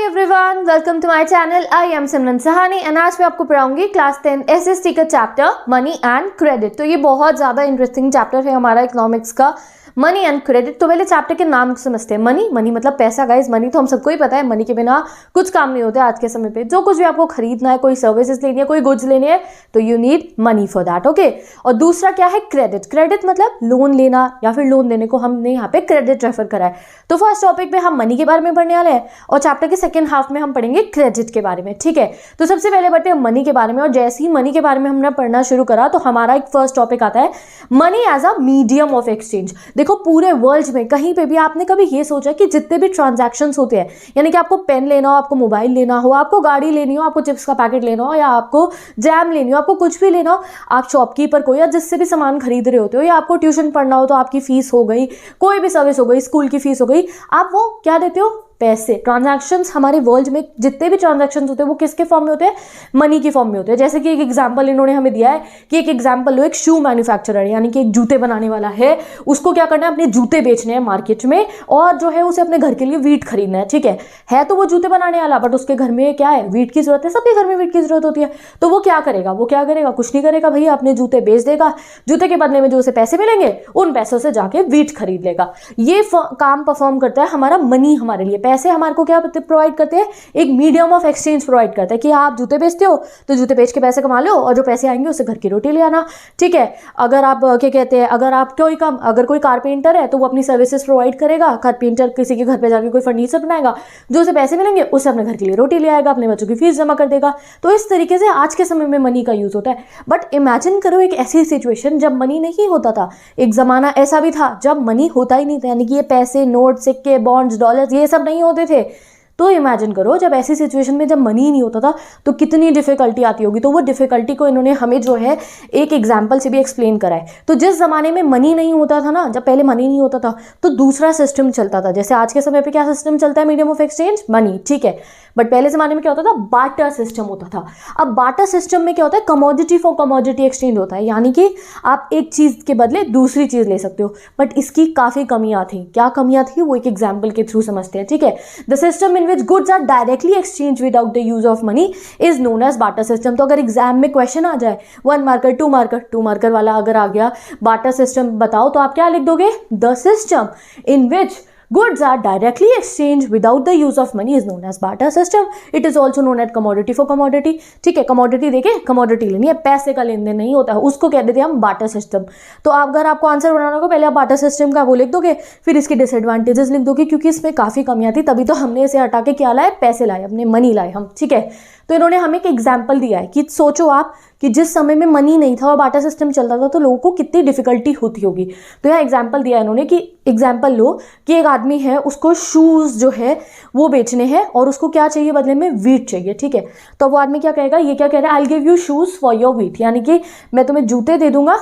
Everyone, welcome to my channel. I am Simran Sahani and आज मैं आपको पढ़ाऊंगी क्लास 10 एसएसटी का चैप्टर मनी एंड क्रेडिट। तो ये बहुत ज़्यादा इंटरेस्टिंग चैप्टर है हमारा इकोनॉमिक्स का, मनी एंड क्रेडिट। तो पहले चैप्टर के नाम को समझते हैं। मनी, मनी मतलब पैसा गाइज। मनी तो हम सबको ही पता है, मनी के बिना कुछ काम नहीं होता है आज के समय पे। जो कुछ भी आपको खरीदना है, कोई सर्विसेज लेनी है, कोई गुड्स लेनी है, तो you need money for that, okay. और दूसरा क्या है? क्रेडिट। क्रेडिट मतलब लोन लेना या फिर लोन देने को हमने यहाँ पे क्रेडिट रेफर करा है। तो फर्स्ट टॉपिक में हम मनी के बारे में पढ़ने वाले हैं और चैप्टर के सेकंड हाफ में हम पढ़ेंगे क्रेडिट के बारे में, ठीक है। तो सबसे पहले बढ़ते हैं मनी के बारे में। और जैसे ही मनी के बारे में हमने पढ़ना शुरू करा तो हमारा एक फर्स्ट टॉपिक आता है money as a medium of exchange. देखो पूरे वर्ल्ड में कहीं पे भी आपने कभी ये सोचा कि जितने भी ट्रांजैक्शंस होते हैं, यानी कि आपको पेन लेना हो, आपको मोबाइल लेना हो, आपको गाड़ी लेनी हो, आपको चिप्स का पैकेट लेना हो, या आपको जैम लेनी हो, आपको कुछ भी लेना हो, आप शॉपकीपर को या जिससे भी सामान खरीद रहे होते हो, या आपको ट्यूशन पढ़ना हो तो आपकी फीस हो गई, कोई भी सर्विस हो गई, स्कूल की फीस हो गई, आप वो क्या देते हो? पैसे। ट्रांजैक्शंस हमारे वर्ल्ड में जितने भी ट्रांजैक्शंस होते हैं वो किसके फॉर्म में होते हैं? मनी की फॉर्म में होते हैं। जैसे कि एक एग्जांपल इन्होंने हमें दिया है कि एक एग्जांपल लो, एक शू मैन्युफैक्चरर यानी कि एक जूते बनाने वाला है, उसको क्या करना है? अपने जूते बेचने हैं मार्केट में, और जो है उसे अपने घर के लिए वीट खरीदना है, ठीक है तो वो जूते बनाने वाला, बट उसके घर में क्या है? वीट की जरूरत है। सबके घर में वीट की जरूरत होती है। तो वो क्या करेगा? कुछ नहीं करेगा भैया, अपने जूते बेच देगा। जूते के बदले में जो उसे पैसे मिलेंगे उन पैसों से जाके वीट खरीद लेगा। ये काम परफॉर्म करता है हमारा मनी। हमारे लिए पैसे हमारे को क्या प्रोवाइड करते हैं? एक मीडियम ऑफ एक्सचेंज प्रोवाइड करता है कि आप जूते बेचते हो तो जूते बेच के पैसे कमा लो, और जो पैसे आएंगे उससे घर की रोटी ले आना, ठीक है। अगर आप क्या कहते हैं, अगर कोई कारपेंटर है तो वो अपनी सर्विसेज प्रोवाइड करेगा। कारपेंटर किसी के घर पे जाके कोई फर्नीचर बनाएगा, जो उसे पैसे मिलेंगे उससे अपने घर के लिए रोटी ले आएगा, अपने बच्चों की फीस जमा कर देगा। तो इस तरीके से आज के समय में मनी का यूज होता है। बट इमेजिन करो एक ऐसी सिचुएशन जब मनी नहीं होता था। एक जमाना ऐसा भी था जब मनी होता ही नहीं था, यानी कि ये पैसे, नोट, सिक्के, बॉन्ड्स, डॉलर्स ये सब नहीं होते थे। तो इमेजिन करो जब ऐसी सिचुएशन में जब मनी ही नहीं होता था तो कितनी डिफिकल्टी आती होगी। तो वो डिफिकल्टी को इन्होंने हमें जो है एक एग्जांपल से भी एक्सप्लेन करा है। तो जिस जमाने में मनी नहीं होता था ना, जब पहले मनी नहीं होता था तो दूसरा सिस्टम चलता था। जैसे आज के समय पे क्या सिस्टम चलता है? मीडियम ऑफ एक्सचेंज, मनी, ठीक है। बट पहले जमाने में क्या होता था? बार्टर सिस्टम होता था। अब बार्टर सिस्टम में क्या होता है? कमोडिटी फॉर कमोडिटी एक्सचेंज होता है, यानी कि आप एक चीज के बदले दूसरी चीज ले सकते हो। बट इसकी काफी कमियां थी। क्या कमियां थी वो एक एग्जाम्पल के थ्रू समझते हैं, ठीक है। The system in which goods are directly exchanged without the use of money is known as barter system। तो अगर एग्जाम में क्वेश्चन आ जाए 1 मार्कर 2 मार्कर वाला अगर आ गया, बार्टर सिस्टम बताओ, तो आप क्या लिख दोगे? The system in which goods are directly exchanged without the use of money is known as barter system। it is also known as commodity for commodity, ठीक है। कमोडिटी देके कमोडिटी लेनी है, पैसे का लेन देन नहीं होता है, उसको कह देते हैं हम बार्टर सिस्टम। तो अगर आपको आंसर बनाना होगा पहले आप बार्टर सिस्टम का वो लिख दोगे, फिर इसके डिसएडवांटेजेस लिख दोगे, क्योंकि इसमें काफी कमियां थी, तभी तो हमने इसे हटा के क्या लाए? पैसे लाए, अपने मनी लाए हम, ठीक है। तो इन्होंने हमें एक एग्जाम्पल दिया है कि सोचो आप कि जिस समय में मनी नहीं था और बार्टर सिस्टम चलता था तो लोगों को कितनी डिफिकल्टी होती होगी। तो यहाँ एग्जाम्पल दिया है इन्होंने कि एग्जाम्पल लो कि एक आदमी है, उसको शूज़ जो है वो बेचने हैं और उसको क्या चाहिए बदले में? वीट चाहिए, ठीक है। तो वो आदमी क्या कहेगा? ये क्या कह रहा है? I will give you shoes for your wheat, यानी कि मैं तुम्हें जूते दे दूंगा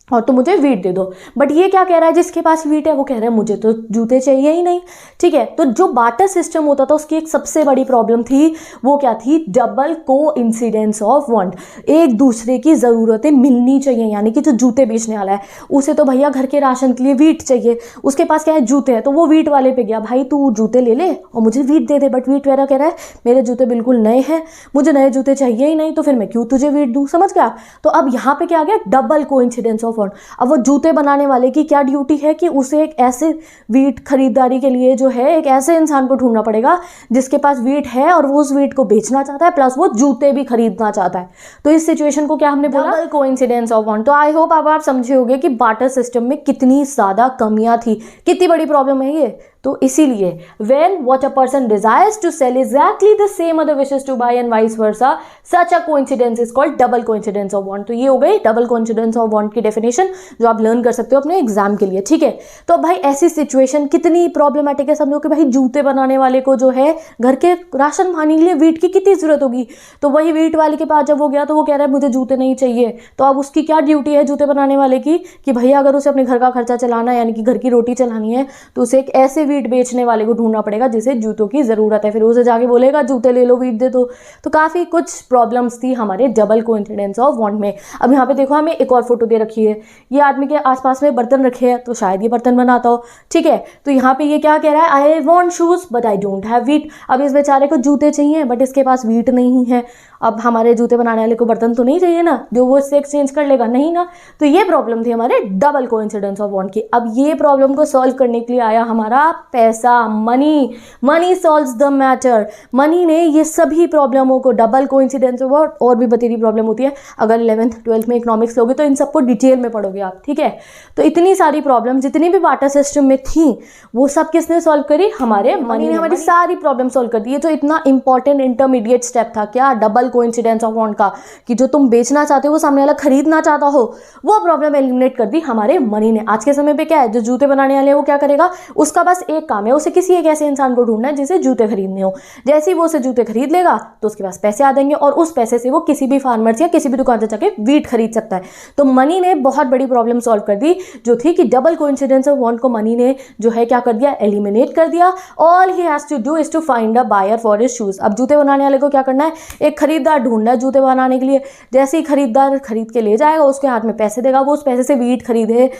और तो मुझे वीट दे दो। बट ये क्या कह रहा है? जिसके पास वीट है वो कह रहा है मुझे तो जूते चाहिए ही नहीं, ठीक है। तो जो बार्टर सिस्टम होता था उसकी एक सबसे बड़ी प्रॉब्लम थी, वो क्या थी? डबल को इंसिडेंस ऑफ वांट। एक दूसरे की ज़रूरतें मिलनी चाहिए, यानी कि जो जूते बेचने वाला है उसे तो भैया घर के राशन के लिए वीट चाहिए, उसके पास क्या है? जूते हैं, तो वो वीट वाले पे गया, भाई तू जूते ले ले और मुझे wheat they they. But wheat वाला कह रहा है मेरे जूते बिल्कुल नए हैं, मुझे नए जूते चाहिए ही नहीं, तो फिर मैं क्यों तुझे वीट दूँ? समझ गया? तो अब यहाँ पे क्या आ गया? डबल को इंसिडेंस ऑफ। अब वो जूते बनाने वाले की क्या ड्यूटी है कि उसे एक ऐसे वीट खरीदारी के लिए जो है एक ऐसे इंसान को ढूंढना पड़ेगा जिसके पास वीट है और वो उस वीट को बेचना चाहता है, प्लस वो जूते भी खरीदना चाहता है। तो इस सिचुएशन को क्या हमने बोला? Double coincidence of want. तो आई होप अब आप समझे होंगे कि बार्टर सिस्टम में कितनी ज्यादा कमियां थी, कितनी बड़ी प्रॉब्लम है ये। तो इसीलिए when what a person desires to sell exactly the same other wishes to buy and vice versa, such a coincidence is called double coincidence of want। तो ये हो गई डबल कोइंसिडेंस ऑफ वांट की definition, जो आप learn कर सकते हो अपने एग्जाम के लिए, ठीक है। तो भाई ऐसी सिचुएशन कितनी प्रॉब्लमेटिक है, समझो कि भाई जूते बनाने वाले को जो है घर के राशन पानी के लिए वीट की कितनी जरूरत होगी। तो वही वीट वाले के पास जब वो गया तो वो कह रहा है मुझे जूते नहीं चाहिए। तो अब उसकी क्या ड्यूटी है जूते बनाने वाले की कि भैया अगर उसे अपने घर का खर्चा चलाना है, यानी कि घर की रोटी चलानी है, तो उसे एक ऐसे वीट वीट बेचने वाले को ढूंढना पड़ेगा जिसे जूतों की ज़रूरत है, फिर उसे जाके बोलेगा जूते ले लो, वीट दे दो। तो काफ़ी कुछ प्रॉब्लम्स थी हमारे डबल कोइंसिडेंस ऑफ वांट में। अब यहाँ पे देखो हमें एक और फोटो दे रखी है, ये आदमी के आसपास में बर्तन रखे हैं तो शायद ये बर्तन बनाता हो, ठीक है। तो यहाँ पे ये क्या कह रहा है, I want shoes but I don't have wheat. अब इस बेचारे को जूते चाहिए बट इसके पास वीट नहीं है। अब हमारे जूते बनाने वाले को बर्तन तो नहीं चाहिए ना जो वो इससे एक्सचेंज कर लेगा, नहीं ना। तो ये प्रॉब्लम थी हमारे डबल कोइंसिडेंस ऑफ वांट की। अब ये प्रॉब्लम को सॉल्व करने के लिए आया हमारा पैसा, money. Money solves the matter. Money ने ये सभी प्रॉब्लमों को, डबल कोइंसिडेंस ऑफ वांट और भी बतेरी प्रॉब्लम होती है, अगर 11th 12th में इकोनॉमिक्स लोगे तो इन सबको डिटेल में पढ़ोगे आप, ठीक है। तो इतनी सारी प्रॉब्लम जितनी भी बार्टर सिस्टम में थी वो सब किसने सॉल्व करी, हमारे मनी ने हमारी सारी प्रॉब्लम सॉल्व कर दी। ये जो इतना इंपॉर्टेंट इंटरमीडिएट स्टेप था क्या, डबल कोइंसिडेंस ऑफ वांट का, कि जो तुम बेचना चाहते हो वो सामने वाला खरीदना चाहता हो, वो प्रॉब्लम एलिमिनेट कर दी हमारे मनी ने। आज के समय पे क्या है, जो जूते बनाने वाले हैं वो क्या करेगा, उसका बस एक काम है, उसे किसी एक ऐसे इंसान को ढूंढना है जिसे जूते खरीदने हो। जैसे ही वो उसे जूते खरीद लेगा तो उसके पास पैसे आ जाएंगे और उस पैसे से वो किसी भी फार्मर या किसी भी दुकान से जाके वीट खरीद सकता है। तो मनी ने बहुत बड़ी प्रॉब्लम सॉल्व कर दी जो थी कि डबल कोइंसिडेंस ऑफ वांट को मनी ने जो है क्या कर दिया, एलिमिनेट कर दिया। All he has to do is to find a buyer for his shoes. अब जूते बनाने वाले को क्या करना है, एक खरीदार ढूंढना है जूते बनाने के लिए। जैसे ही खरीदार खरीद के ले जाएगा उसके हाथ में पैसे देगा, वो उस पैसे से वीट खरीदे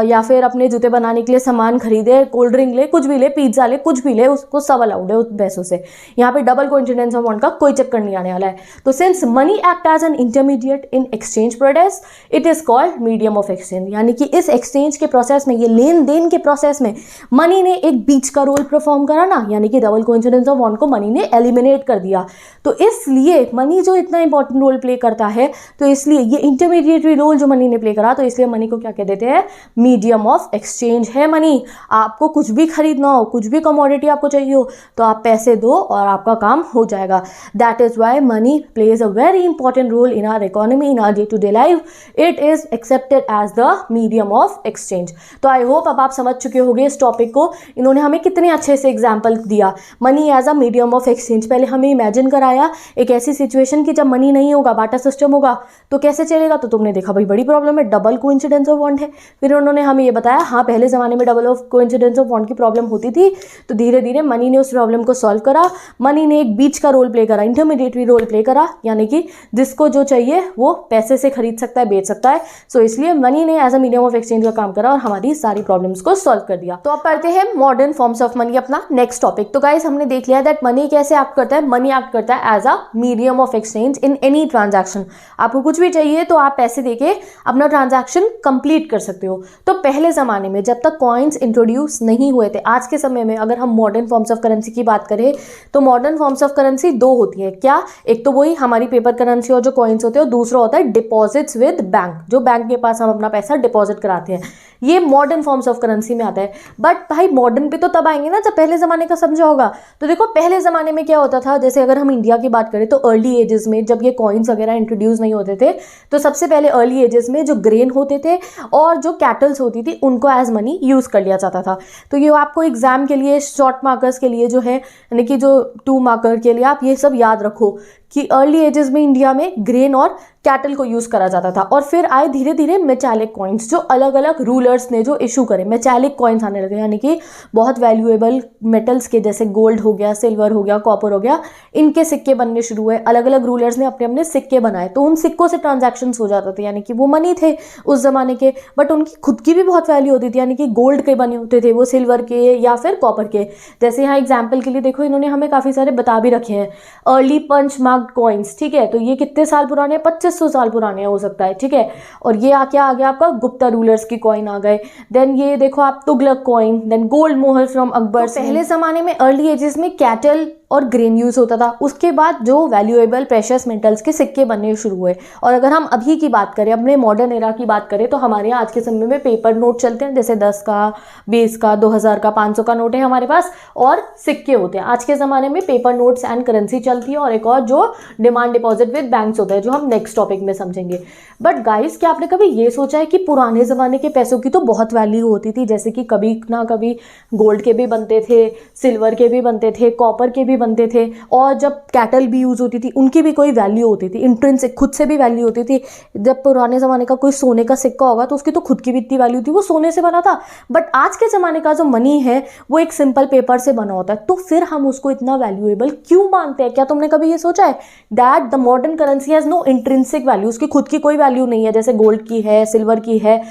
या फिर अपने जूते बनाने के लिए सामान खरीदे, कोल्ड ड्रिंक ले, कुछ भी ले, पिज्जा ले, कुछ भी ले, उसको सब अलाउड है उस पैसों से। यहाँ पे डबल कोइंसिडेंस ऑफ वांट का कोई चक्कर नहीं आने वाला है। तो since money act as an intermediate in exchange products, it is called medium of exchange. यानी कि इस एक्सचेंज के प्रोसेस में, ये लेन देन के प्रोसेस में मनी ने एक बीच का रोल परफॉर्म करा ना, यानी कि डबल कोइंसिडेंस ऑफ वांट को मनी ने एलिमिनेट कर दिया। तो इसलिए मनी जो इतना इंपॉर्टेंट रोल प्ले करता है, तो इसलिए ये इंटरमीडिएटरी रोल जो मनी ने प्ले करा, तो इसलिए मनी को क्या कह देते हैं, मीडियम ऑफ एक्सचेंज है मनी। आपको कुछ भी खरीदना हो, कुछ भी कमोडिटी आपको चाहिए हो तो आप पैसे दो और आपका काम हो जाएगा। That is why money plays a very important role in our economy, in our day to day life. It is accepted as the medium of exchange. तो आई होप अब आप समझ चुके होंगे इस टॉपिक को। इन्होंने हमें कितने अच्छे से एग्जाम्पल दिया, money as a medium of exchange. पहले हमें इमेजिन कराया एक ऐसी सिचुएशन की जब मनी नहीं होगा, बार्टर सिस्टम होगा, तो कैसे चलेगा। तो तुमने देखा भाई बड़ी प्रॉब्लम है, डबल कोइंसिडेंस ऑफ वांट है। फिर उन्होंने हमें ये बताया हाँ पहले ज़माने में double of coincidence of want की प्रॉब्लम होती थी, तो धीरे धीरे मनी ने उस प्रॉब्लम को सॉल्व करा। मनी ने एक बीच का रोल प्ले करा, इंटरमीडिएटरी रोल प्ले करा, यानी कि जिसको जो चाहिए वो पैसे से खरीद सकता है, बेच सकता है। सो इसलिए मनी ने as a medium of exchange का काम करा और हमारी सारी प्रॉब्लम्स को सॉल्व कर दिया। तो अब पढ़ते हैं मॉडर्न फॉर्म्स ऑफ मनी, अपना नेक्स्ट टॉपिक। तो गाइस हमने देख लिया दैट मनी कैसे एक्ट करता है। मनी एक्ट करता है as a medium of exchange in any transaction. आपको कुछ भी चाहिए तो आप पैसे देके अपना ट्रांजैक्शन कंप्लीट कर सकते हो। तो पहले ज़माने में जब तक कॉइन्स इंट्रोड्यूस नहीं हुए थे, आज के समय में अगर हम मॉडर्न फॉर्म्स ऑफ करेंसी की बात करें तो मॉडर्न फॉर्म्स ऑफ करेंसी दो होती है। क्या, एक तो वही हमारी पेपर करेंसी और जो कॉइन्स होते हैं, और दूसरा होता है डिपॉजिट्स विद बैंक, जो बैंक के पास हम अपना पैसा डिपॉजिट कराते हैं। ये मॉडर्न फॉर्म्स ऑफ करेंसी में आता है। बट भाई मॉडर्न पे तो तब आएंगे ना जब पहले ज़माने का समझा होगा। तो देखो पहले ज़माने में क्या होता था, जैसे अगर हम इंडिया की बात करें तो अर्ली एजेस में जब ये कॉइन्स वगैरह इंट्रोड्यूस नहीं होते थे, तो सबसे पहले अर्ली एजेस में जो ग्रेन होते थे और जो कैटल्स होती थी उनको एज मनी यूज़ कर लिया जाता था। तो ये आपको एग्जाम के लिए, शॉर्ट मार्कर्स के लिए जो है, यानी कि जो 2 मार्कर के लिए आप ये सब याद रखो कि अर्ली एजेस में इंडिया में ग्रेन और कैटल को यूज़ करा जाता था। और फिर आए धीरे धीरे मेटालिक कॉइन्स, जो अलग अलग रूलर्स ने जो इशू करे, मेटालिक कॉइन्स आने लगे, यानी कि बहुत वैल्यूएबल मेटल्स के, जैसे गोल्ड हो गया, सिल्वर हो गया, कॉपर हो गया, इनके सिक्के बनने शुरू हुए। अलग अलग रूलर्स ने अपने अपने सिक्के बनाए, तो उन सिक्कों से ट्रांजैक्शंस हो जाते थे, यानी कि वो मनी थे उस ज़माने के। बट उनकी खुद की भी बहुत वैल्यू होती थी, यानी कि गोल्ड के बने होते थे वो, सिल्वर के या फिर कॉपर के। जैसे यहाँ एग्जाम्पल के लिए देखो, इन्होंने हमें काफ़ी सारे बता भी रखे हैं। अर्ली पंच मार्क्ड कॉइन्स, ठीक है, तो ये कितने साल पुराने हैं, 2500 साल पुराने हो सकता है, ठीक है। और ये क्या आ गया आपका, गुप्ता रूलर्स की कॉइन आ गए। देन ये देखो आप तुगलक कॉइन, देन गोल्ड मोहर फ्रॉम अकबर। तो पहले ज़माने में अर्ली एजेस में कैटल और ग्रेन यूज़ होता था। उसके बाद जो वैल्यूएबल प्रेशियस मेटल्स के सिक्के बनने शुरू हुए। और अगर हम अभी की बात करें, अपने मॉडर्न एरा की बात करें, तो हमारे यहाँ आज के समय में पेपर नोट चलते हैं, जैसे 10 का, 20 का, 2000 का, 500 का नोट है हमारे पास, और सिक्के होते हैं। आज के ज़माने में पेपर नोट्स एंड करेंसी चलती है, और एक और जो डिमांड डिपॉजिट विद बैंक्स होता है, जो हम नेक्स्ट टॉपिक में समझेंगे। बट गाइस, क्या आपने कभी ये सोचा है कि पुराने ज़माने के पैसों की तो बहुत वैल्यू होती थी, जैसे कि कभी ना कभी गोल्ड के भी बनते थे, सिल्वर के भी बनते थे, कॉपर के भी बनते थे, और जब कैटल भी यूज़ होती थी उनकी भी कोई वैल्यू होती थी, इंट्रिंसिक खुद से भी वैल्यू होती थी। जब पुराने ज़माने का कोई सोने का सिक्का होगा तो उसकी तो खुद की भी इतनी वैल्यू थी, वो सोने से बना था। बट आज के ज़माने का जो मनी है वो एक सिंपल पेपर से बना होता है, तो फिर हम उसको इतना वैल्यूएबल क्यों मानते हैं? क्या तुमने कभी ये सोचा है that the modern currency has no intrinsic value? उसकी खुद की कोई वैल्यू नहीं है, जैसे गोल्ड की है, सिल्वर की है,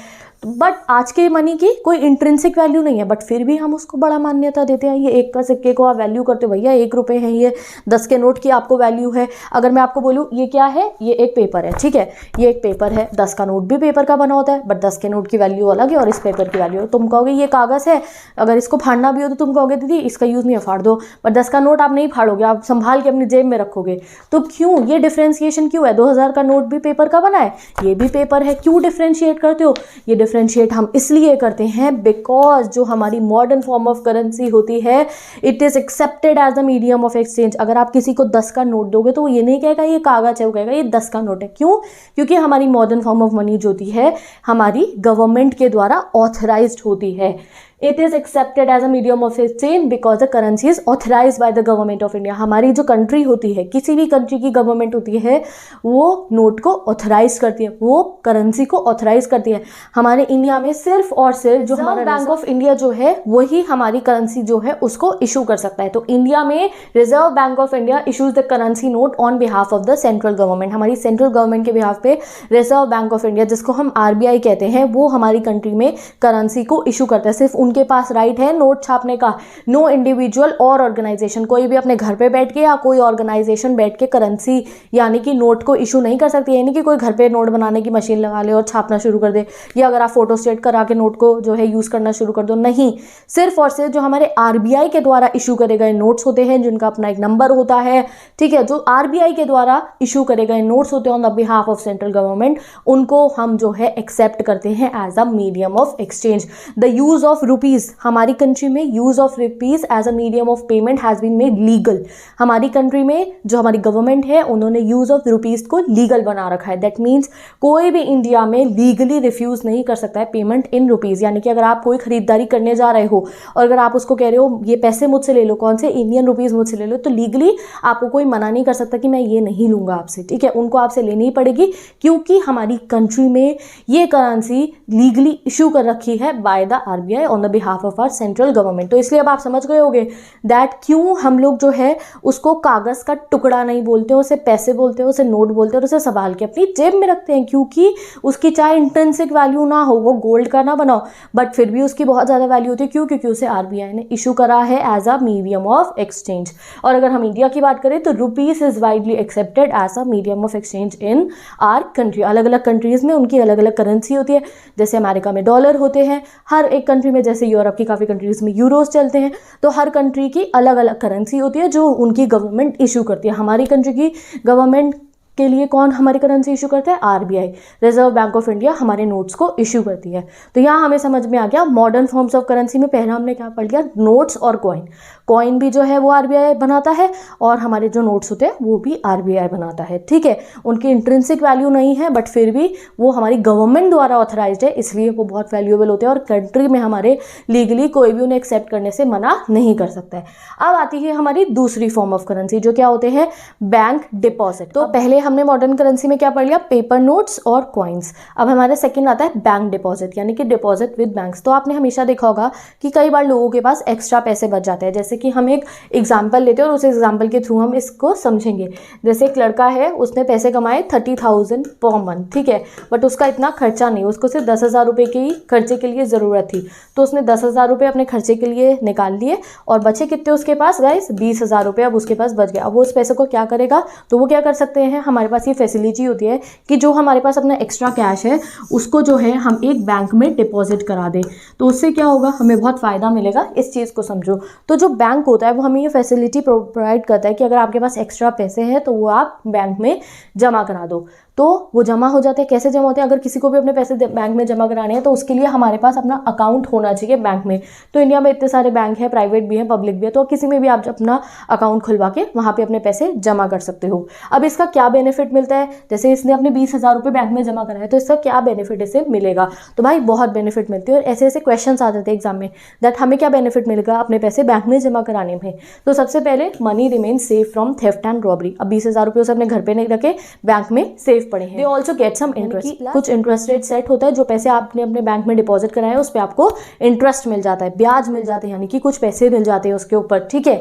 बट आज के मनी की कोई इंट्रिंसिक वैल्यू नहीं है, बट फिर भी हम उसको बड़ा मान्यता देते हैं। ये 1 का सिक्के को आप वैल्यू करते हो, भैया 1 रुपये है, ये 10 के नोट की आपको वैल्यू है। अगर मैं आपको बोलूँ ये क्या है, ये एक पेपर है, ठीक है, ये एक पेपर है, 10 का नोट भी पेपर का बना होता है, बट 10 के नोट की वैल्यू अलग है और इस पेपर की वैल्यू है। तुम कहोगे ये कागज़ है, अगर इसको फाड़ना भी हो तो तुम कहोगे दीदी इसका यूज़ नहीं है, फाड़ दो, बट 10 का नोट आप नहीं फाड़ोगे, आप संभाल के अपनी जेब में रखोगे। तो क्यों ये डिफ्रेंशिएशन क्यों है? 2000 का नोट भी पेपर का बना है, ये भी पेपर है, क्यों डिफ्रेंशिएट करते हो? ये डिफ्रेंशिएट हम इसलिए करते हैं बिकॉज जो हमारी मॉडर्न फॉर्म ऑफ करेंसी होती है it is accepted as a medium of exchange. अगर आप किसी को 10 का नोट दोगे तो वो ये नहीं कहेगा ये कागज है, वो कहेगा ये 10 का नोट है। क्यों? क्योंकि हमारी मॉडर्न फॉर्म ऑफ मनी जो होती है हमारी गवर्नमेंट के द्वारा ऑथराइज्ड होती है। It is accepted as a medium of exchange because the currency is authorized by the government of India। हमारी जो कंट्री होती है, किसी भी कंट्री की गवर्नमेंट होती है, वो नोट को ऑथराइज करती है, वो करेंसी को ऑथराइज करती है। हमारे इंडिया में सिर्फ और सिर्फ जो हमारा बैंक ऑफ इंडिया जो है वही हमारी करेंसी जो है उसको इशू कर सकता है। तो इंडिया में reserve bank of India issues the currency note on behalf of the central government. हमारी सेंट्रल गवर्नमेंट के बिहाफ पे रिजर्व बैंक ऑफ इंडिया, जिसको हम RBI कहते हैं, वो हमारी कंट्री में करेंसी को इशू करता है। सिर्फ उनके पास राइट है नोट छापने का। नो इंडिविजुअल और ऑर्गेनाइजेशन, कोई भी अपने घर पे बैठ के या कोई ऑर्गेनाइजेशन बैठ के करेंसी यानी कि नोट को इशू नहीं कर सकती। यानी कि कोई घर पे नोट बनाने की मशीन लगा ले और छापना शुरू कर दे, या अगर आप फोटो स्टेट करा के नोट को जो है यूज करना शुरू कर दो, नहीं। सिर्फ और सिर्फ जो हमारे RBI के द्वारा इशू करे गए नोट्स होते हैं जिनका अपना एक नंबर होता है, ठीक है, जो RBI के द्वारा इशू करे गए नोट्स होते हैं on the behalf of central government, उनको हम जो है एक्सेप्ट करते हैं as a medium of exchange. The use of rupees, हमारी कंट्री में use of rupees as a medium of payment has been made legal. हमारी कंट्री में जो हमारी गवर्नमेंट है उन्होंने यूज ऑफ रुपीज को लीगल बना रखा है। दैट मीन्स कोई भी इंडिया में लीगली रिफ्यूज नहीं कर सकता है पेमेंट इन रुपीज। यानी कि अगर आप कोई खरीदारी करने जा रहे हो और अगर आप उसको कह रहे हो ये पैसे मुझसे ले लो, कौन से, इंडियन रुपीज मुझसे ले लो, तो लीगली आपको कोई मना नहीं कर सकता कि मैं ये नहीं लूंगा आपसे, ठीक है। उनको आपसे लेनी ही पड़ेगी क्योंकि हमारी कंट्री में ये करेंसी लीगली इशू कर रखी है by the RBI on the behalf of our central government. तो इसलिए अब आप समझ गए होंगे दैट क्यों हम लोग जो है उसको कागज का टुकड़ा नहीं बोलते, उसे पैसे बोलते हैं, उसे नोट बोलते हैं और उसे संभाल के अपनी जेब में रखते हैं। क्योंकि उसकी चाहे इंट्रिंसिक वैल्यू ना हो, वो गोल्ड का ना बनाओ, बट फिर भी उसकी बहुत ज़्यादा वैल्यू होती है। क्यों? क्योंकि उसे RBI ने इशू करा है as a medium of exchange. और अगर हम इंडिया की बात करें तो rupees is widely accepted as a medium of exchange in our country. अलग अलग कंट्रीज में उनकी अलग अलग करेंसी होती है। जैसे अमेरिका में डॉलर होते हैं, हर एक कंट्री में, जैसे यूरोप की काफ़ी कंट्रीज में यूरोज चलते हैं, तो हर कंट्री की अलग अलग करेंसी होती है जो उनकी गवर्नमेंट इशू करती है। हमारी कंट्री की गवर्नमेंट के लिए कौन हमारी करेंसी इशू करता है? RBI, reserve bank of India हमारे नोट्स को इशू करती है। तो यहाँ हमें समझ में आ गया मॉडर्न फॉर्म्स ऑफ करेंसी में पहला हमने क्या पढ़ लिया, नोट्स और कॉइन। कॉइन भी जो है वो RBI बनाता है और हमारे जो नोट्स होते हैं वो भी RBI बनाता है, ठीक है। उनकी इंट्रिंसिक वैल्यू नहीं है बट फिर भी वो हमारी गवर्नमेंट द्वारा ऑथराइज्ड है, इसलिए वो बहुत वैल्यूएबल होते हैं और कंट्री में हमारे लीगली कोई भी उन्हें एक्सेप्ट करने से मना नहीं कर सकता है। अब आती है हमारी दूसरी फॉर्म ऑफ करेंसी जो क्या होते हैं, बैंक डिपॉजिट। तो पहले हमने मॉडर्न करेंसी में क्या पढ़ लिया, पेपर नोट्स और कॉइन्स। अब हमारे सेकंड आता है बैंक डिपॉजिट, यानी कि डिपॉजिट विद बैंक्स। तो आपने हमेशा देखा होगा कि कई बार लोगों के पास एक्स्ट्रा पैसे बच जाते हैं। जैसे कि हम एक एग्जाम्पल लेते हैं और उस एग्जाम्पल के थ्रू हम इसको समझेंगे। जैसे एक लड़का है, उसने पैसे कमाए 30,000 पर मंथ, ठीक है, बट उसका इतना खर्चा नहीं, उसको सिर्फ 10,000 रुपये के ही खर्चे के लिए ज़रूरत थी। तो उसने 10,000 रुपये अपने खर्चे के लिए निकाल लिए और बचे कितने उसके पास गाइस, 20,000 रुपये अब उसके पास बच गया। अब वो उस पैसे को क्या करेगा, तो वो क्या कर सकते हैं, हमारे पास ये फैसिलिटी होती है कि जो हमारे पास अपना एक्स्ट्रा कैश है उसको जो है हम एक बैंक में डिपॉजिट करा दें। तो उससे क्या होगा, हमें बहुत फ़ायदा मिलेगा। इस चीज़ को समझो। तो जो बैंक होता है वो हमें ये फैसिलिटी प्रोवाइड करता है कि अगर आपके पास एक्स्ट्रा पैसे हैं तो वो आप बैंक में जमा करा दो। तो वो जमा हो जाते हैं। कैसे जमा होते हैं? अगर किसी को भी अपने पैसे बैंक में जमा कराने हैं तो उसके लिए हमारे पास अपना अकाउंट होना चाहिए बैंक में। तो इंडिया में इतने सारे बैंक हैं, प्राइवेट भी हैं, पब्लिक भी है, तो किसी में भी आप अपना अकाउंट खुलवा के वहाँ पे अपने पैसे जमा कर सकते हो। अब इसका क्या बेनिफिट मिलता है? जैसे इसने अपने 20,000 रुपये बैंक में जमा कराया तो इसका क्या बेनिफिट इसे मिलेगा? तो भाई बहुत बेनिफिट मिलती है और ऐसे ऐसे क्वेश्चन आ जाते हैं एग्जाम में दैट हमें क्या बेनिफिट मिलेगा अपने पैसे बैंक में जमा कराने में। तो सबसे पहले money remain safe from theft and robbery. अब 20,000 रुपये उसे अपने घर पे नहीं रखे, बैंक में सेफ पड़े हैं। They also get some interest, कुछ इंटरेस्ट रेट सेट होता है, जो पैसे आपने अपने बैंक में डिपॉजिट कराए उस पर आपको इंटरेस्ट मिल जाता है, ब्याज मिल जाते हैं, यानी कि कुछ पैसे मिल जाते हैं उसके ऊपर, ठीक है।